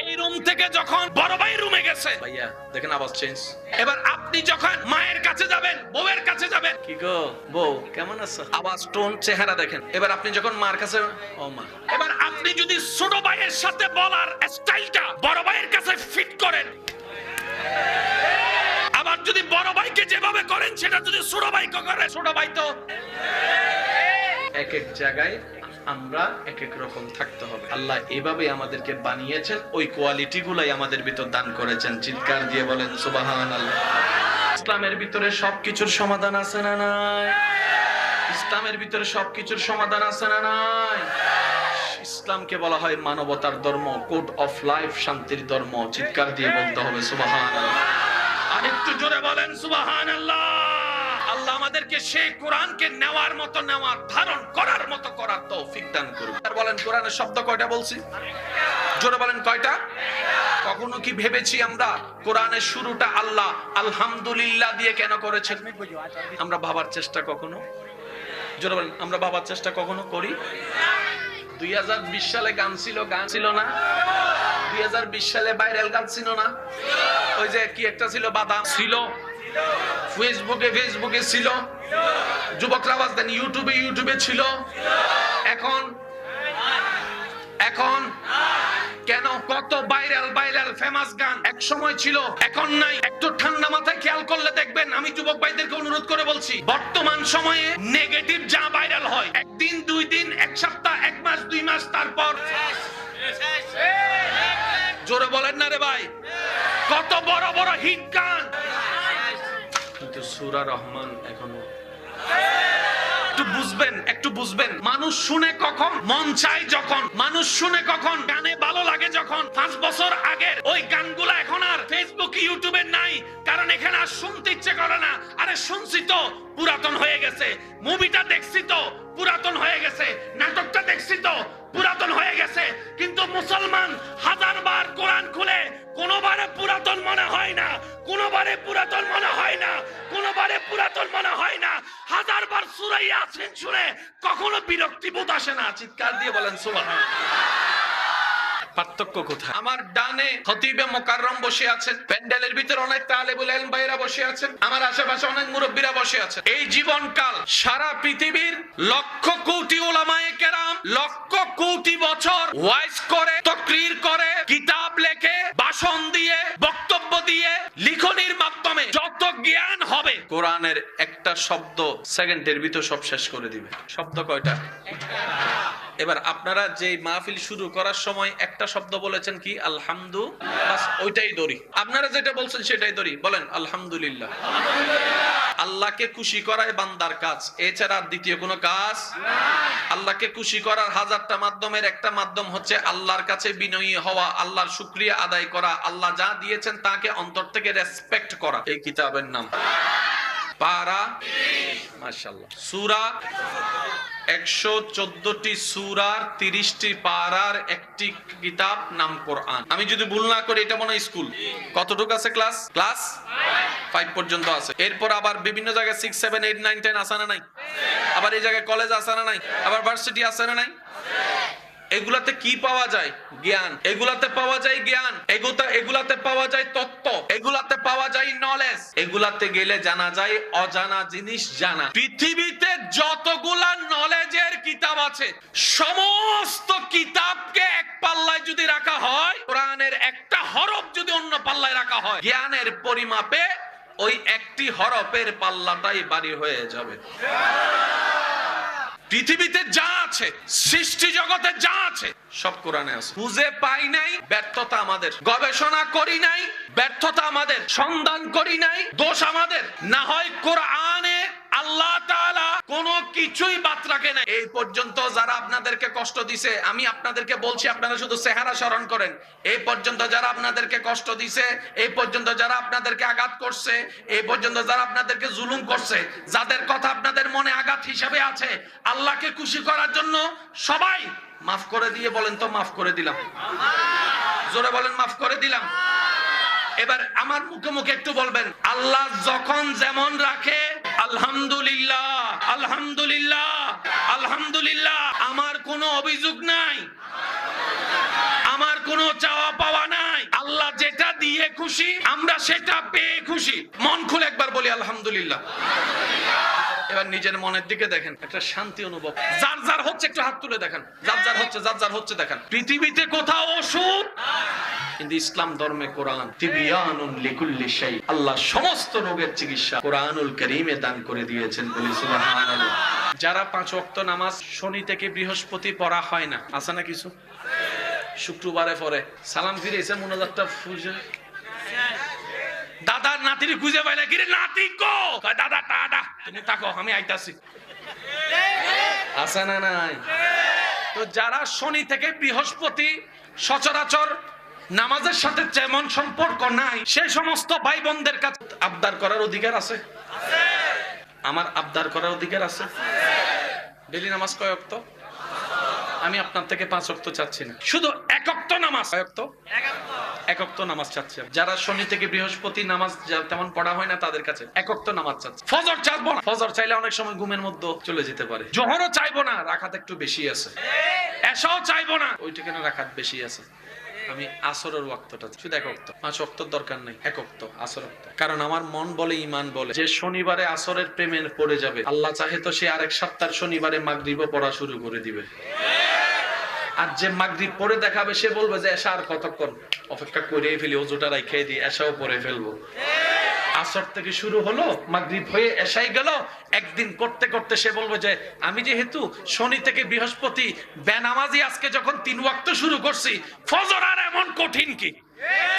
এই রুম থেকে যখন বড় ভাই রুমে গেছে, ভাইয়া দেখেন আওয়াজ চেঞ্জ। এবার আপনি যখন মায়ের কাছে যাবেন, বউয়ের কাছে যাবেন, কি গো বউ কেমন আছো, আওয়াজ, টোন, চেহারা দেখেন। এবার আপনি যখন মার কাছে, ও মা। এবার আপনি যদি ছোট ভাইয়ের সাথে বলার স্টাইলটা বড় ভাইয়ের কাছে ফিট করেন, আবার যদি বড় ভাইকে যেভাবে করেন সেটা যদি ছোট ভাইকে করে, ছোট ভাই তো এক এক জায়গায় আমরা এক এক রকম থাকতে হবে। আল্লাহ এভাবে আমাদেরকে বানিয়েছেন, ওই কোয়ালিটি গুলাই আমাদের ভিতর দান করেছেন। চিৎকার দিয়ে বলেন সুবহানাল্লাহ। ইসলামের ভিতরে সবকিছুর সমাধান আছে না নাই? ইসলামের ভিতরে সবকিছুর সমাধান আছে না নাই? ইসলামকে বলা হয় মানবতার ধর্ম, কোড অফ লাইফ, শান্তির ধর্ম। চিৎকার দিয়ে বলতে হবে সুবহানাল্লাহ। আরেকটু জোরে বলেন সুবহানাল্লাহ। আল্লাহ আমাদেরকে সেই কোরআনকে নেওয়ার মতো নেওয়ার, ধারণ করার মতো করার তৌফিক দান করুন। আর বলেন কোরআনের শব্দ কয়টা বলছি? জোরে বলেন কয়টা? কখনো কি ভেবেছি আমরা কোরআনের শুরুটা আল্লাহ আলহামদুলিল্লাহ দিয়ে কেন করেছেন? আমরা ভাবার চেষ্টা কখনো, জোরে বলেন, আমরা ভাবার চেষ্টা কখনো করি? 2020 সালে গান ছিল না? 2020 সালে ভাইরাল গান ছিল না? ওই যে কি একটা ছিল, বাদাম ছিল, ফেসবুকে ছিল, যুবকরা আওয়াজ দেন, ইউটিউবে ছিল। এখন কেন? কত ভাইরাল ফেমাস গান এক সময় ছিল, এখন নাই। একটু ঠান্ডা মাথায় খেয়াল করলে দেখবেন, আমি যুবক ভাইদেরকে অনুরোধ করে বলছি, বর্তমান সময়ে নেগেটিভ যা ভাইরাল হয়, একদিন, 2 দিন, 1 সপ্তাহ, 1 মাস, 2 মাস, তারপর জোরে বলেন না রে ভাই, কত বড় বড় হিট গান, কিন্তু সূরা রহমান এখনো। একটু বুঝবেন, মানুষ শুনে কখন? মন চাই যখন। মানুষ শুনে কখন? গানে ভালো লাগে যখন। 5 বছর আগের ওই গানগুলো এখন আর ফেসবুকে, ইউটিউবে নাই, কারণ এখানে আর শুনতে ইচ্ছে করে না। আরে শুনছি তো, পুরাতন হয়ে গেছে। মুভিটা দেখছি তো, পুরাতন হয়ে গেছে। নাটকটা দেখছি তো, পুরাতন হয়ে গেছে। কিন্তু মুসলমান 1000 বার কোরআন খুলে কোনোবারে পুরাতন মনে হয় না, কোনোবারে পুরাতন মনে হয় না, কোনোবারে পুরাতন মনে হয় না। 1000 বার সূরা ইয়াসিন শুনে কখনো বিরক্তি বোধ আসে না। চিৎকার দিয়ে বলেন সুবহানাল্লাহ। পার্থক্য কোথায়? আমার ডানে খতিবে মুকাররম বসে আছেন, প্যান্ডেলের ভিতরে অনেক তালেবুল ইলম ভাইরা বসে আছেন, আমার আশেপাশে অনেক মুরব্বীরা বসে আছেন। এই জীবনকাল সারা পৃথিবীর লক্ষ কোটি উলামায়ে কেরাম লক্ষ কোটি বছর ওয়াইজ করে, তাকরীর করে, কিতাব লেখে, ভাষণ দিয়ে, বক্তব্য দিয়ে, লিখনির মাধ্যমে যত জ্ঞান হবে, কোরআনের একটা শব্দ সেকেন্ডের ভিতর সব শেষ করে দিবে। শব্দ কয়টা? এবার আপনারা যে মাহফিল শুরু করার সময় একটা শব্দ বলেছেন কি? আলহামদুলিল্লাহ। বাস ওইটাই ধরি। আপনারা যেটা বলছেন সেটাই ধরি। বলেন আলহামদুলিল্লাহ। আল্লাহকে খুশি করাই বান্দার কাজ, এছাড়া আর দ্বিতীয় কোনো কাজ নাই। আল্লাহকে খুশি করার 1000টা মাধ্যমের একটা মাধ্যম হচ্ছে আল্লাহর কাছে বিনয়ী হওয়া, আল্লাহর শুকরিয়া আদায় করা, আল্লাহ যা দিয়েছেন তাকে অন্তর থেকে রেসপেক্ট করা। এই কিতাবের নাম পারা, মাশাআল্লাহ, সূরা 114টি সূরার 30টি পারার একটি কিতাব, নাম কোরআন। আমি যদি ভুল না করি এটা মনে হয় স্কুল। কতটুকু আছে? ক্লাস 5 পর্যন্ত আছে। এরপর আবার বিভিন্ন জায়গায় 6, 7, 8, 9, 10 আছে না নাই? আবার এই জায়গায় কলেজ আছে না নাই, আবার ভার্সিটি আছে না নাই। এগুলাতে কি পাওয়া যায়? জ্ঞান। এগুলাতে পাওয়া যায় জ্ঞান, এগুলাতে পাওয়া যায় তত্ত্ব, এগুলাতে পাওয়া যায় নলেজ। এগুলাতে গেলে জানা যায় অজানা জিনিস জানা। পৃথিবীতে যতগুলা নলেজের কিতাব আছে, সমস্ত কিতাবকে এক পাল্লায় যদি রাখা হয়, কোরআনের একটা হরফ যদি অন্য পাল্লায় রাখা হয়, জ্ঞানের পরিমাপে ওই একটি হরফের পাল্লাটাই ভারী হয়ে যাবে। পৃথিবীতে যা আছে, সৃষ্টি জগতে যা আছে, সব কোরআনে আছে। খুঁজে পাই নাই, ব্যর্থতা আমাদের। গবেষণা করি নাই, ব্যর্থতা আমাদের। সন্ধান করি নাই, দোষ আমাদের। না হয় কোরআনে আল্লাহ তাআলা কোনো কিছুই বাদ রাখে নাই। এই পর্যন্ত যারা আপনাদেরকে কষ্ট দিছে, আমি আপনাদেরকে বলছি, আপনারা শুধু চেহারা স্মরণ করেন। এই পর্যন্ত যারা আপনাদেরকে কষ্ট দিছে, এই পর্যন্ত যারা আপনাদেরকে আঘাত করছে, এই পর্যন্ত যারা আপনাদেরকে জুলুম করছে, যাদের কথা আপনাদের মনে আঘাত হিসেবে আছে, আল্লাহকে খুশি করার জন্য সবাই মাফ করে দিয়ে বলেন তো, মাফ করে দিলাম। জোরে বলেন, মাফ করে দিলাম। এবার আমার মুখে মুখে একটু বলবেন, আল্লাহ যখন যেমন রাখে, আলহামদুলিল্লাহ, আলহামদুলিল্লাহ, আলহামদুলিল্লাহ। আমার কোনো অভিযোগ নাই, আমার কোনো চাওয়া পাওয়া নাই। আল্লাহ যেটা দিয়ে খুশি, আমরা সেটা পেয়ে খুশি। মন খুলে একবার বলি আলহামদুলিল্লাহ। এবার নিজের মনের দিকে দেখেন, একটা শান্তি অনুভব। যার যার হচ্ছে একটু হাত তুলে দেখেন, যার যার হচ্ছে, যার যার হচ্ছে দেখেন। পৃথিবীতে কোথাও ওষুধ, কিন্তু ইসলাম ধর্মে কোরআন তিবিয়ানুন লিকুল্লি শাই। আল্লাহ সমস্ত রোগের চিকিৎসা কোরআনুল কারীমে দান করে দিয়েছেন, বলি সুবহানাল্লাহ। যারা 5 ওয়াক্ত নামাজ শনি থেকে বৃহস্পতি পড়া হয় না, আছে না কিছু? শুক্রবারে পড়ে, সালাম ফিরে এসে মোনাজাতটা ফুজে, দাদার নাতির খুঁজে পাই না, কিরে নাতি কো? দাদা টাডা, তুমি তাকো, আমি আইতাছি। আছে না নাই? তো যারা শনি থেকে বৃহস্পতি সচরাচর নামাজের সাথে যেমন সম্পর্ক নাই, সেই সমস্ত ভাই বোনদের কাছে আবদার করার অধিকার আছে। আমার আবদার করার অধিকার আছে। ডেইলি নামাজ কয় ওয়াক্ত? আমি আপনার থেকে 5 ওয়াক্ত চাচ্ছি না, শুধু 1 ওয়াক্ত নামাজ। কয় ওয়াক্ত? 1 ওয়াক্ত নামাজ চাচ্ছি। যারা শনি থেকে বৃহস্পতি নামাজ তেমন পড়া হয় না, তাদের কাছে 1 ওয়াক্ত নামাজ চাচ্ছি। ফজর চাইবো না, ফজর চাইলে অনেক সময় ঘুমের মধ্যে চলে যেতে পারে। জোহরও চাইবো না, রাকাত একটু বেশি আছে। এশাও চাইবো না, ওইটাখানে রাকাত বেশি আছে। আমি আসরের ওয়াক্তটা শুধু 1 ওয়াক্ত, 5 ওয়াক্তর দরকার নেই, 1 ওয়াক্ত আসর ওয়াক্ত। কারণ আমার মন বলে, ঈমান বলে, যে শনিবারে আসরের প্রেমে পড়ে যাবে, আল্লাহ চাহে তো সে আরেক সপ্তাহ শনিবারে মাগরিবও পড়া শুরু করে দিবে। আর যে মাগরিব পড়ে দেখাবে, সে বলবে যে এশা আর কতক্ষণ, অপেক্ষা করে ফেলি, ওজুটা রাইখে দিই, এশাও পড়ে ফেলবো। আসর থেকে শুরু হলো, মাগরিব হয়ে এশাই গেল, একদিন করতে করতে সে বলবে যে আমি যেহেতু শনি থেকে বৃহস্পতি বেনামাজি আজকে যখন 3 ওয়াক্ত শুরু করছি, ফজর আর এমন কঠিন কি,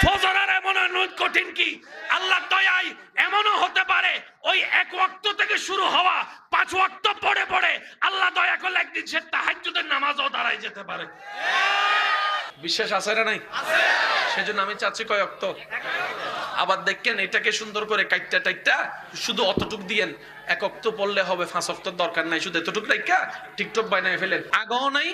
ফজর আর এমন কঠিন কি? আল্লাহ দয়ায় এমনও হতে পারে ওই 1 ওয়াক্ত থেকে শুরু হওয়া 5 ওয়াক্ত পড়ে পড়ে আল্লাহ দয়া করলে একদিন সে তাহাজ্জুদের নামাজও দাঁড়ায় যেতে পারে। বিশ্বাস আছে না নাই? সেজন্য আমি চাচ্ছি কয় ওয়াক্ত। আবার দেখেন, এটাকে সুন্দর করে কাইটটা টাইটটা শুধু অতটুক দিয়েন, 1 ওয়াক্ত পড়লে হবে, 5 ওয়াক্তর দরকার নাই, শুধু এতটুক রাইখা টিকটক বানায় ফেলেন। আগাও নাই।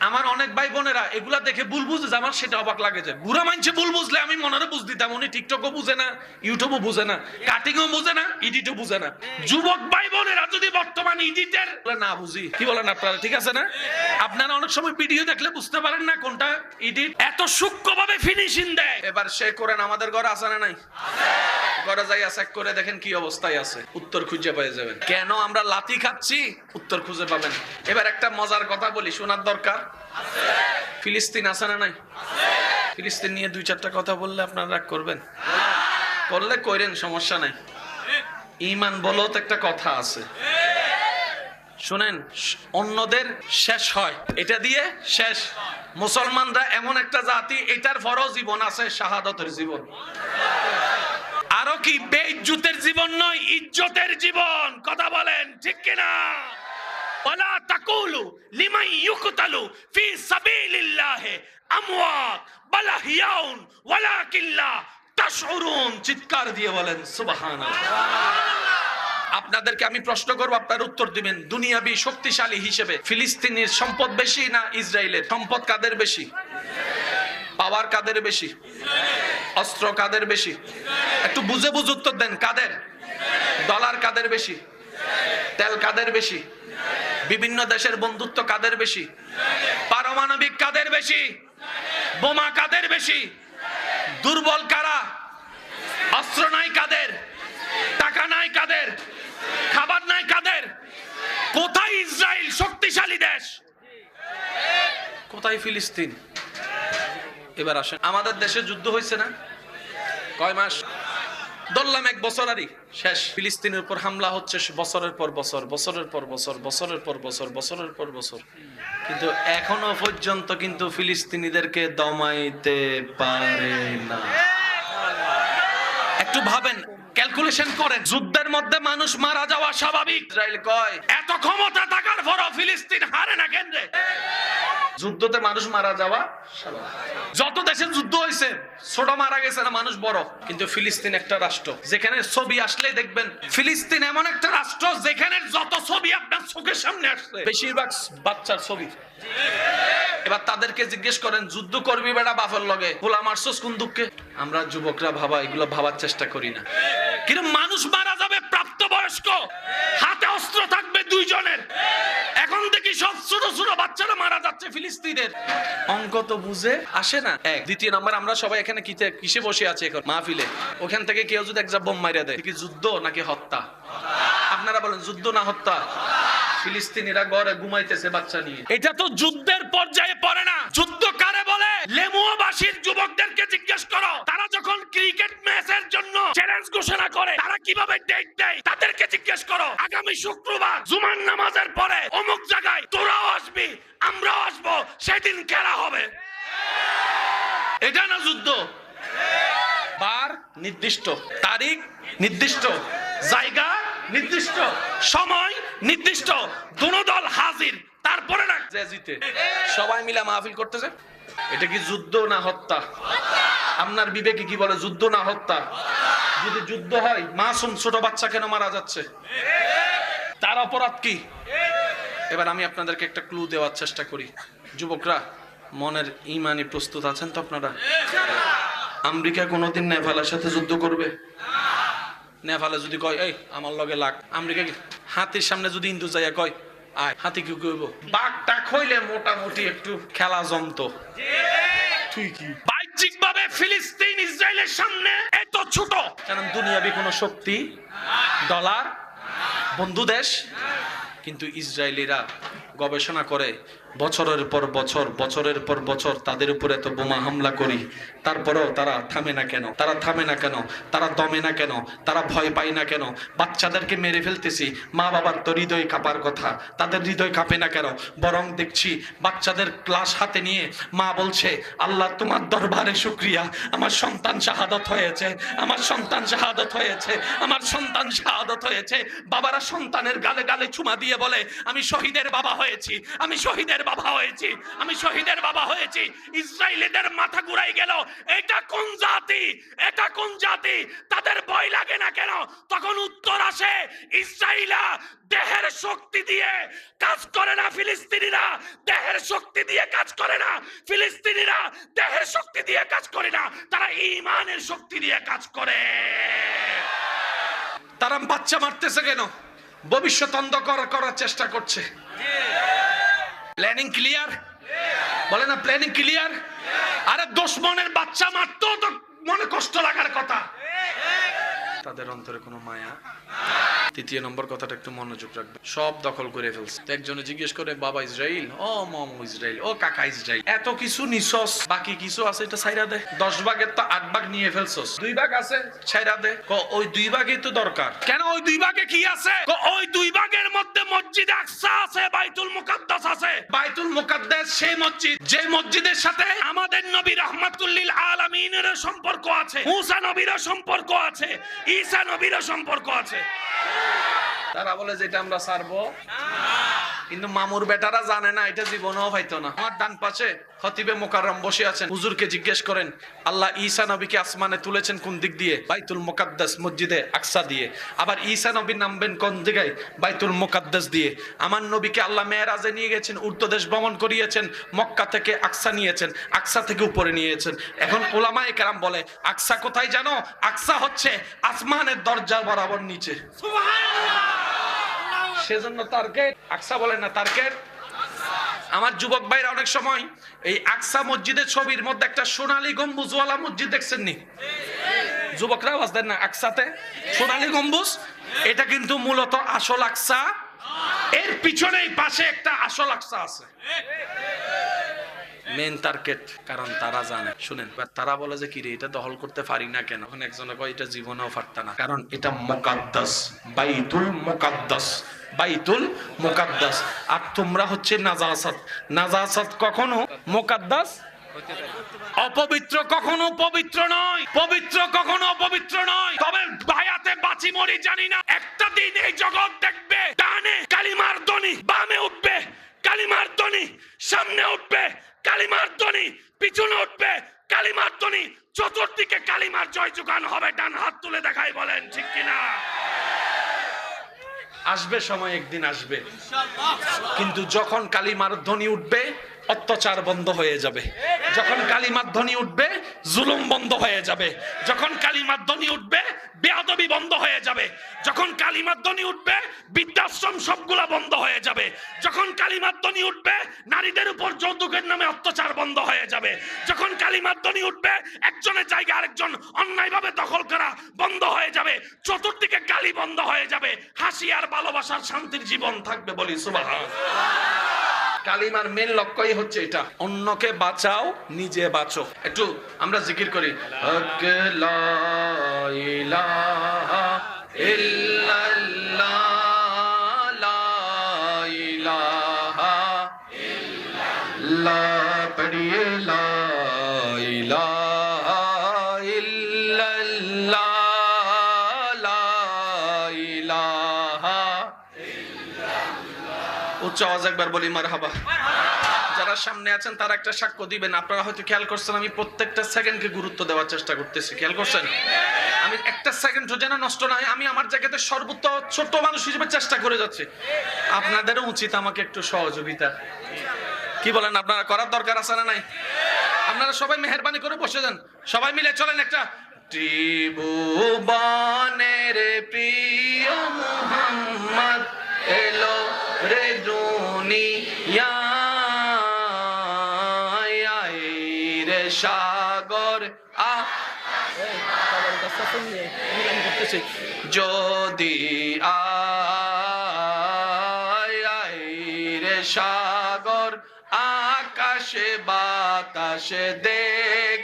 আমার অনেক ভাই বোনেরা এগুলা দেখে ভুল বুঝে, আমার সেটা অবাক লাগে যে বুড়া মানছে ভুল বুঝলে আমি মনেরে বুঝ দিতাম, উনি টিকটকও বুঝে না, ইউটিউবও বুঝে না, কাটিংও বুঝে না, এডিটও বুঝে না। যুবক ভাই বোনেরা যদি বর্তমান এডিটের না বুঝি, কি বলেন আপনারা? ঠিক আছে না? আপনারা অনেক সময় ভিডিও দেখলে বুঝতে পারেন না কোনটা এডিট, এত সূক্ষ্মভাবে ফিনিশিং দেয়। এবার সে করেন, আমাদের ঘরে আছে না নাই? ঘরে যাই চেক করে দেখেন কি অবস্থায় আছে, উত্তর খুঁজে পেয়ে যাবেন। কেন আমরা লাথি খাচ্ছি, উত্তর খুঁজে পাবেন। এবার একটা মজার কথা বলি, শোনার দরকার। ফিলিস্তিন আছে না নাই? ফিলিস্তিন নিয়ে 2-4টা কথা বললে আপনারা রাগ করবেন? করলে কইরেন, সমস্যা নাই। ঈমান বলো তো একটা কথা আছে, শুনেন, অন্যদের শেষ হয়, এটা দিয়ে শেষ। মুসলমানরা এমন একটা জাতি, এটার পরও জীবন আছে, শাহাদাতের জীবন। আরো কি বেইজ্জতের জীবন নয়, ইজ্জতের জীবন। কথা বলেন ঠিক কিনা? ওয়ালা তাকুলু লিমান ইউকতালু ফি সাবিলিল্লাহি আমওয়াত বাল আহইয়াউন ওয়ালাকিন লা তাশউরুন। চিৎকার দিয়ে বলেন সুবহানাল্লাহ। আপনাদেরকে আমি প্রশ্ন করব, আপনারা উত্তর দিবেন। দুনিয়াবি শক্তিশালী হিসেবে ফিলিস্তিনের সম্পদ বেশি না ইসরায়েলের? সম্পদ কাদের বেশি? পাওয়ার কাদের বেশি? অস্ত্র কাদের বেশি? একটু বুঝে বুঝে উত্তর দেন। কাদের? ডলার কাদের বেশি? তেল কাদের বেশি? বিভিন্ন দেশের বন্ধুত্ব কাদের বেশি? পারমাণবিক কাদের বেশি? বোমা কাদের বেশি? দুর্বল কারা? অস্ত্র নাই কাদের? টাকা নাই কাদের? খাবার নাই কাদের? কোথায় ইসরায়েল শক্তিশালী দেশ? কোথায় ফিলিস্তিন? এবার আসেন, আমাদের দেশে যুদ্ধ হয়েছে না? কয় মাস? ধরলাম 1 বছর আরই শেষ। ফিলিস্তিনের উপর হামলা হচ্ছে বছরের পর বছর, বছরের পর বছর, বছরের পর বছর, বছরের পর বছর, কিন্তু এখনো পর্যন্ত কিন্তু ফিলিস্তিনিদেরকে দমাইতে পারে না। একটু ভাবেন, ক্যালকুলেশন করেন, যুদ্ধের মধ্যে মানুষ মারা যাওয়া স্বাভাবিক। ইসরায়েল কয় এত ক্ষমতা থাকার পরও ফিলিস্তিন হারে না কেন রে? যুদ্ধতে মানুষ মারা যাওয়া স্বাভাবিক। যত দেশে যুদ্ধ হয়েছে ছোট মারা গেছে না মানুষ বড়, কিন্তু ফিলিস্তিন একটা রাষ্ট্র যেখানে ছবি আসলেই দেখবেন ফিলিস্তিন এমন একটা রাষ্ট্র যেখানে যত ছবি আপনার চোখের সামনে আসছে বেশিরভাগ বাচ্চার ছবি। এবার তাদেরকে জিজ্ঞেস করেন, যুদ্ধ করবি বেটা বাপের লগে, গোলা মারছস কোন দুঃখে? আমরা যুবকরা ভাবা এগুলো ভাবার চেষ্টা করি না, কিন্তু মানুষ মারা যাবে প্রাপ্তবয়স্ক, হাতে অস্ত্র থাকবে 2 জনের। এখন দেখি সব ছোট ছোট বাচ্চারা মারা যাচ্ছে ফিলিস্তিনের। অঙ্ক তো বুঝে আসে না। এক, দ্বিতীয় নাম্বার, আমরা সবাই এখানে কিসে বসে আছি এখন মাহফিলে? ওখান থেকে কেউ যদি একটা বোম মাইরা দেয়, কি যুদ্ধ নাকি হত্যা? আপনারা বলেন যুদ্ধ না হত্যা? ফিলিস্তিনিরা ঘরে ঘুমাইতেছে বাচ্চা নিয়ে, এটা তো যুদ্ধের পর্যায়ে পড়ে না। যুদ্ধ কারে বলে? লেমুয়াবাসীর যুবকদেরকে জিজ্ঞেস করো, তারা যখন ক্রিকেট ম্যাচের জন্য চ্যালেঞ্জ ঘোষণা করে তারা কিভাবে ডেট দেয়, তাদেরকে জিজ্ঞেস করো। আগামী শুক্রবার জুমার নামাজের পরে অমুক জায়গায় তোরাও আসবি, আমরাও আসবো, সেদিন খেলা হবে। এটা না যুদ্ধ? বার নির্দিষ্ট, তারিখ নির্দিষ্ট, জায়গা নির্দিষ্ট, সময় নির্দিষ্ট, দুনো দল হাজির, তারপরে না যে জিতে সবাই মিলে মাহফিল করতেছে। এটা কি যুদ্ধ না হত্যা? আপনার বিবেকে কি বলে, যুদ্ধ না হত্যা? যদি যুদ্ধ হয় মাসুম ছোট বাচ্চা কেন মারা যাচ্ছে? তার অপরাধ কি? এবার আমি আপনাদেরকে একটা ক্লু দেওয়ার চেষ্টা করি। যুবকরা মনের ইমানি প্রস্তুত আছেন তো আপনারা? আমেরিকা কোনোদিন নেপালের সাথে যুদ্ধ করবে? নেপালে যদি কয় এই আমার লগে লাগ, আমেরিকা হাতির সামনে যদি ইন্দু যাইয়া কয় আয়, হাতি কি কইব? বাঘটা খইলে মোটামুটি একটু খেলা জমতো। ঠিকই, বাহ্যিক ভাবে ফিলিস্তিন ইসরায়েলের সামনে এত ছোট, কারণ দুনিয়াবি কোনো শক্তি, ডলার, বন্ধু দেশ, কিন্তু ইসরায়েলিরা গবেষণা করে বছরের পর বছর, বছরের পর বছর তাদের উপরে এত বোমা হামলা করি, তারপরেও তারা থামে না কেন? তারা থামে না কেন? তারা দমে না কেন? তারা ভয় পায় না কেন? বাচ্চাদেরকে মেরে ফেলতেছি, মা বাবার তো হৃদয় কাঁপার কথা, তাদের হৃদয় কাঁপে না কেন? বরং দেখছি বাচ্চাদের ক্লাস হাতে নিয়ে মা বলছে, আল্লাহ তোমার দরবারে শুকরিয়া, আমার সন্তান শাহাদত হয়েছে, আমার সন্তান শাহাদত হয়েছে, আমার সন্তান শাহাদত হয়েছে। বাবারা সন্তানের গালে গালে চুমা দিয়ে বলে, আমি শহীদের বাবা হয়েছি, আমি শহীদের বাবা হয়েছি, আমি শহীদের বাবা হয়েছি। ইসরায়েলিদের মাথা ঘুরাই গেল, এটা কোন জাতি? এটা কোন জাতি? তাদের ভয় লাগে না কেন? তখন উত্তর আসে, ইসরায়েলা দেহের শক্তি দিয়ে কাজ করে না, ফিলিস্তিনিরা দেহের শক্তি দিয়ে কাজ করে না, ফিলিস্তিনিরা দেহের শক্তি দিয়ে কাজ করে না, তারা ঈমানের শক্তি দিয়ে কাজ করে। তারা বাচ্চা মারতেছে কেন? ভবিষ্যৎ অন্ধকার করার চেষ্টা করছে। Planning clear? বলে না প্ল্যানিং ক্লিয়ার? আরে দুশমনের বাচ্চা মারতো তো মনে কষ্ট লাগার কথা। তাদের অন্তরে কোনো মায়া। তৃতীয় নম্বর কথাটা একটু মনোযোগ রাখবে, সব দখল করে ফেলছে। একজনে জিজ্ঞেস করে, বাবা ইসরায়েল, ও মামু ইসরায়েল, ও কাকা ইসরায়েল, এত কিছু নিছস, বাকি কিছু আছে এটা ছাইরা দে। 10 ভাগের তো 8 ভাগ নিয়ে ফেলছস, 2 ভাগ আছে ছাইরা দে। ওই 2 ভাগই তো দরকার। কেন ওই 2 ভাগে কি আছে? ওই 2 ভাগের মধ্যে মসজিদ আকসা আছে, বাইতুল মুকাদ্দাস আছে। বাইতুল মুকাদ্দাস সেই মসজিদ যে মসজিদের সাথে আমাদের নবী রাহমাতুল লিল আলামিনের সম্পর্ক আছে, মুসা নবীর সম্পর্ক আছে, ঈসা নবীর সম্পর্ক আছে। তারা বলে যে এটা আমরা ছাড়বো, কিন্তু মামুর বেটারা জানে না, এটা জীবনেও পাইতো না। আমার ডান পাশে খতিবে মুকাররম বসে আছেন, হুজুরকে জিজ্ঞেস করেন, আল্লাহ ঈসা নবীকে আসমানে তুলেছেন কোন দিক দিয়ে? বাইতুল মুকাদ্দাস মসজিদে আকসা দিয়ে। আবার ঈসা নবী নামবেন কোন জায়গায়? বাইতুল মুকাদ্দাস দিয়ে। আমার নবীকে আল্লাহ মেরাজে নিয়ে গেছেন, উর্দদেশ ভ্রমণ করিয়েছেন, মক্কা থেকে আকসা নিয়েছেন, আকসা থেকে উপরে নিয়েছেন। এখন উলামায়ে কেরাম বলে, আকসা কোথায় জানো? আকসা হচ্ছে আসমানের দরজা বরাবর নিচে। সুবহানাল্লাহ। সেজন্য টার্গেট আকসা বলেন না, টার্গেট। আমার যুবক ভাইরা অনেক সময় এই আকসা মসজিদের ছবির মধ্যে একটা সোনালী গম্বুজওয়ালা মসজিদ দেখছেন নি? যুবকরা আওয়াজ দেন না। আকসাতে সোনালী গম্বুজ, এটা কিন্তু মূলত আসল আকসা। এর পিছনেই পাশে একটা আসল আকসা আছে। মেন টার্গেট, কারণ তারা জানে, শুনেন, তারা বলে যে কিরে এটা দখল করতে পারি না কেন? এখন একজনে কয় এটা জীবনেও পারত না, কারণ এটা মুকাদ্দাস, বাইতুল মুকাদ্দাস, বাইতুল মুকাদ্দাস। আর তোমরা হচ্ছে নাজাসাত। নাজাসাত কখনো মুকাদ্দাস, অপবিত্র কখনো পবিত্র নয়, পবিত্র কখনো অপবিত্র নয়। তবে ভায়াতে বাঁচি মরি জানি না, একটা দিন এই জগৎ দেখবে ডানে কালিমার ধ্বনি, বামে উঠবে কালিমার ধ্বনি, সামনে উঠবে কালিমার ধ্বনি, পিছনে উঠবে কালিমার ধ্বনি, চতুর্দিকে কালিমার জয় জোগান হবে। ডান হাত তুলে দেখাই, বলেন ঠিক কিনা? আসবে সময়, একদিন আসবে, কিন্তু যখন কালিমার ধ্বনি উঠবে অত্যাচার বন্ধ হয়ে যাবে, যখন কালিমার ধ্বনি উঠবে জুলুম বন্ধ হয়ে যাবে, যখন কালিমার ধ্বনি উঠবে বেয়াদবি বন্ধ হয়ে যাবে, যখন কালিমার ধ্বনি উঠবে বৃদ্ধাশ্রম সবগুলা বন্ধ হয়ে যাবে, যখন কালিমার ধ্বনি উঠবে নারীদের উপর যৌতুকের নামে অত্যাচার বন্ধ হয়ে যাবে, যখন কালিমার ধ্বনি উঠবে একজনের জায়গা আরেকজন অন্যায়ভাবে দখল করা বন্ধ হয়ে যাবে, চতুর্দিকে গালি বন্ধ হয়ে যাবে, হাসি আর ভালোবাসার শান্তির জীবন থাকবে। বলি সুবহানাল্লাহ। কালিমার মেন লক্ষ্যই হচ্ছে এটা, অন্যকে বাঁচাও নিজে বাঁচো। একটু আমরা জিকির করি, হক লা ইলাহা ইল্লাল্লাহ, লা ইলাহা ইল্লাল্লাহ, পড়িয়ে লা ইলাহা ইল্লাল্লাহ, লা ইলাহা। উচ্চ আওয়াজ একবার বলি মারহাবা। যারা সামনে আছেন তারা একটা সাক্ষ্য দিবেন। আপনারা হয়তো খেয়াল করছেন আমি প্রত্যেকটা সেকেন্ডকে গুরুত্ব দেওয়ার চেষ্টা করতেছি, খেয়াল করছেন? আমি একটা সেকেন্ডও যেন নষ্ট না হয়, আমি আমার জায়গাতে সর্বোচ্চ ছোট মানুষ হিসেবে চেষ্টা করে যাচ্ছি। আপনাদেরও উচিত আমাকে একটু সহযোগিতা, কি বলেন? আপনারা করার দরকার আছে না নাই? আপনারা সবাই মেহেরবানি করে বসে যান, সবাই মিলে চলেন একটা ত্রিভুবনের প্রিয় মুহাম্মদ এলো রে দুনিয়ায়, রে সাগর যদি আয় রে সাগর আকাশে বাতাসে দেখ।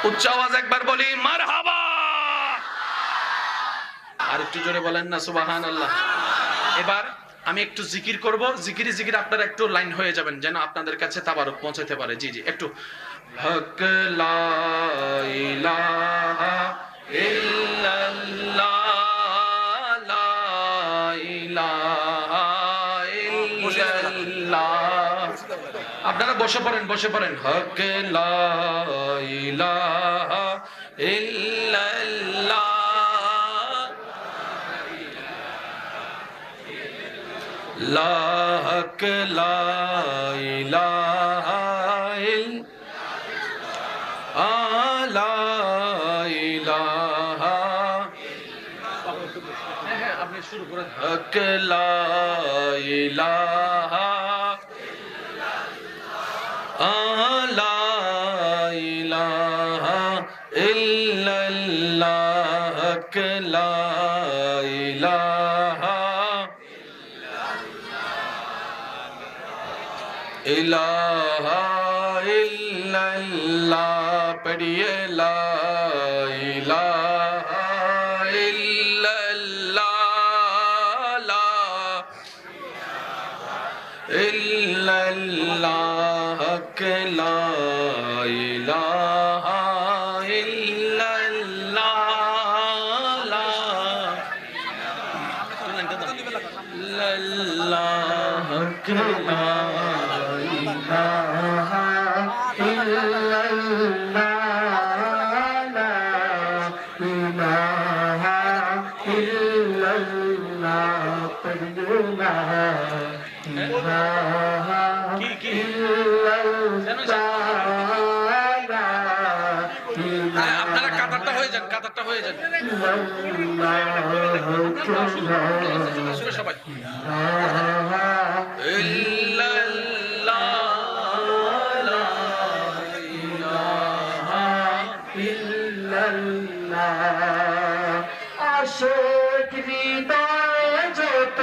উচ্চ আওয়াজ একবার বলি মারহাবা। আর একটু জোরে বলেন না সুবহানাল্লাহ। এবার আমি একটু জিকির করব, জিকিরি জিকির আপনারা একটু লাইন হয়ে যাবেন যেন আপনাদের কাছে তাবারক পৌঁছাতে পারে। জি জি, একটু হক লা ইলাহা ইল্লাল্লাহ, লা ইলাহা ইল্লাল্লাহ। আপনারা বসে পড়েন, বসে পড়েন। হক লা ইলাহা ইল্লাল্লাহ, লা হক লা ইলাহা ইল্লাল্লাহ, লা ইলাহা। হ্যাঁ আপনি শুরু করেন। হক লা ইলাহা ইল্লাল্লাহ, লা ইলাহা ইল্লাল্লাহ, হক লা ইলাহা ইলাহা ইল্লাল্লাহ, পড়িয়ে লা ইলাহা ইল্লাল্লাহ, লা ইল্লাল্লাহ, হক লা ইলাহা ইল্লাল্লাহ, লা ইল্লাল্লাহ, হক লা আপনারা কাতারটা হয়ে যান, কাতারটা হয়ে হয়ে যান সবাই আশিক হৃদয়ে যত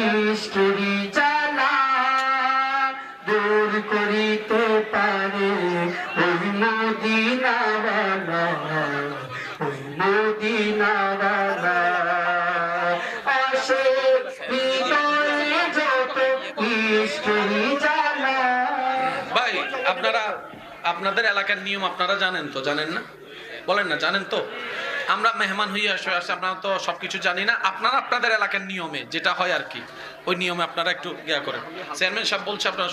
ইশকেরি জ্বালা দূর করিতে পারে ওই মদিনাওয়ালা, ওই মদিনাওয়ালা। আশিক হৃদয়ে যত ইশকেরি জ্বালা। ভাই আপনারা আপনাদের এলাকার নিয়ম আপনারা জানেন তো, জানেন না? বলেন না, জানেন তো? আমরা মেহমান হয়ে আসে আপনারা তো সবকিছু জানি না। আপনারা আপনাদের এলাকার নিয়মে যেটা হয় আর কি, ওই নিয়মে আপনারা একটু ইয়া করেন। চেয়ারম্যান সাহেব বলছে আপনারা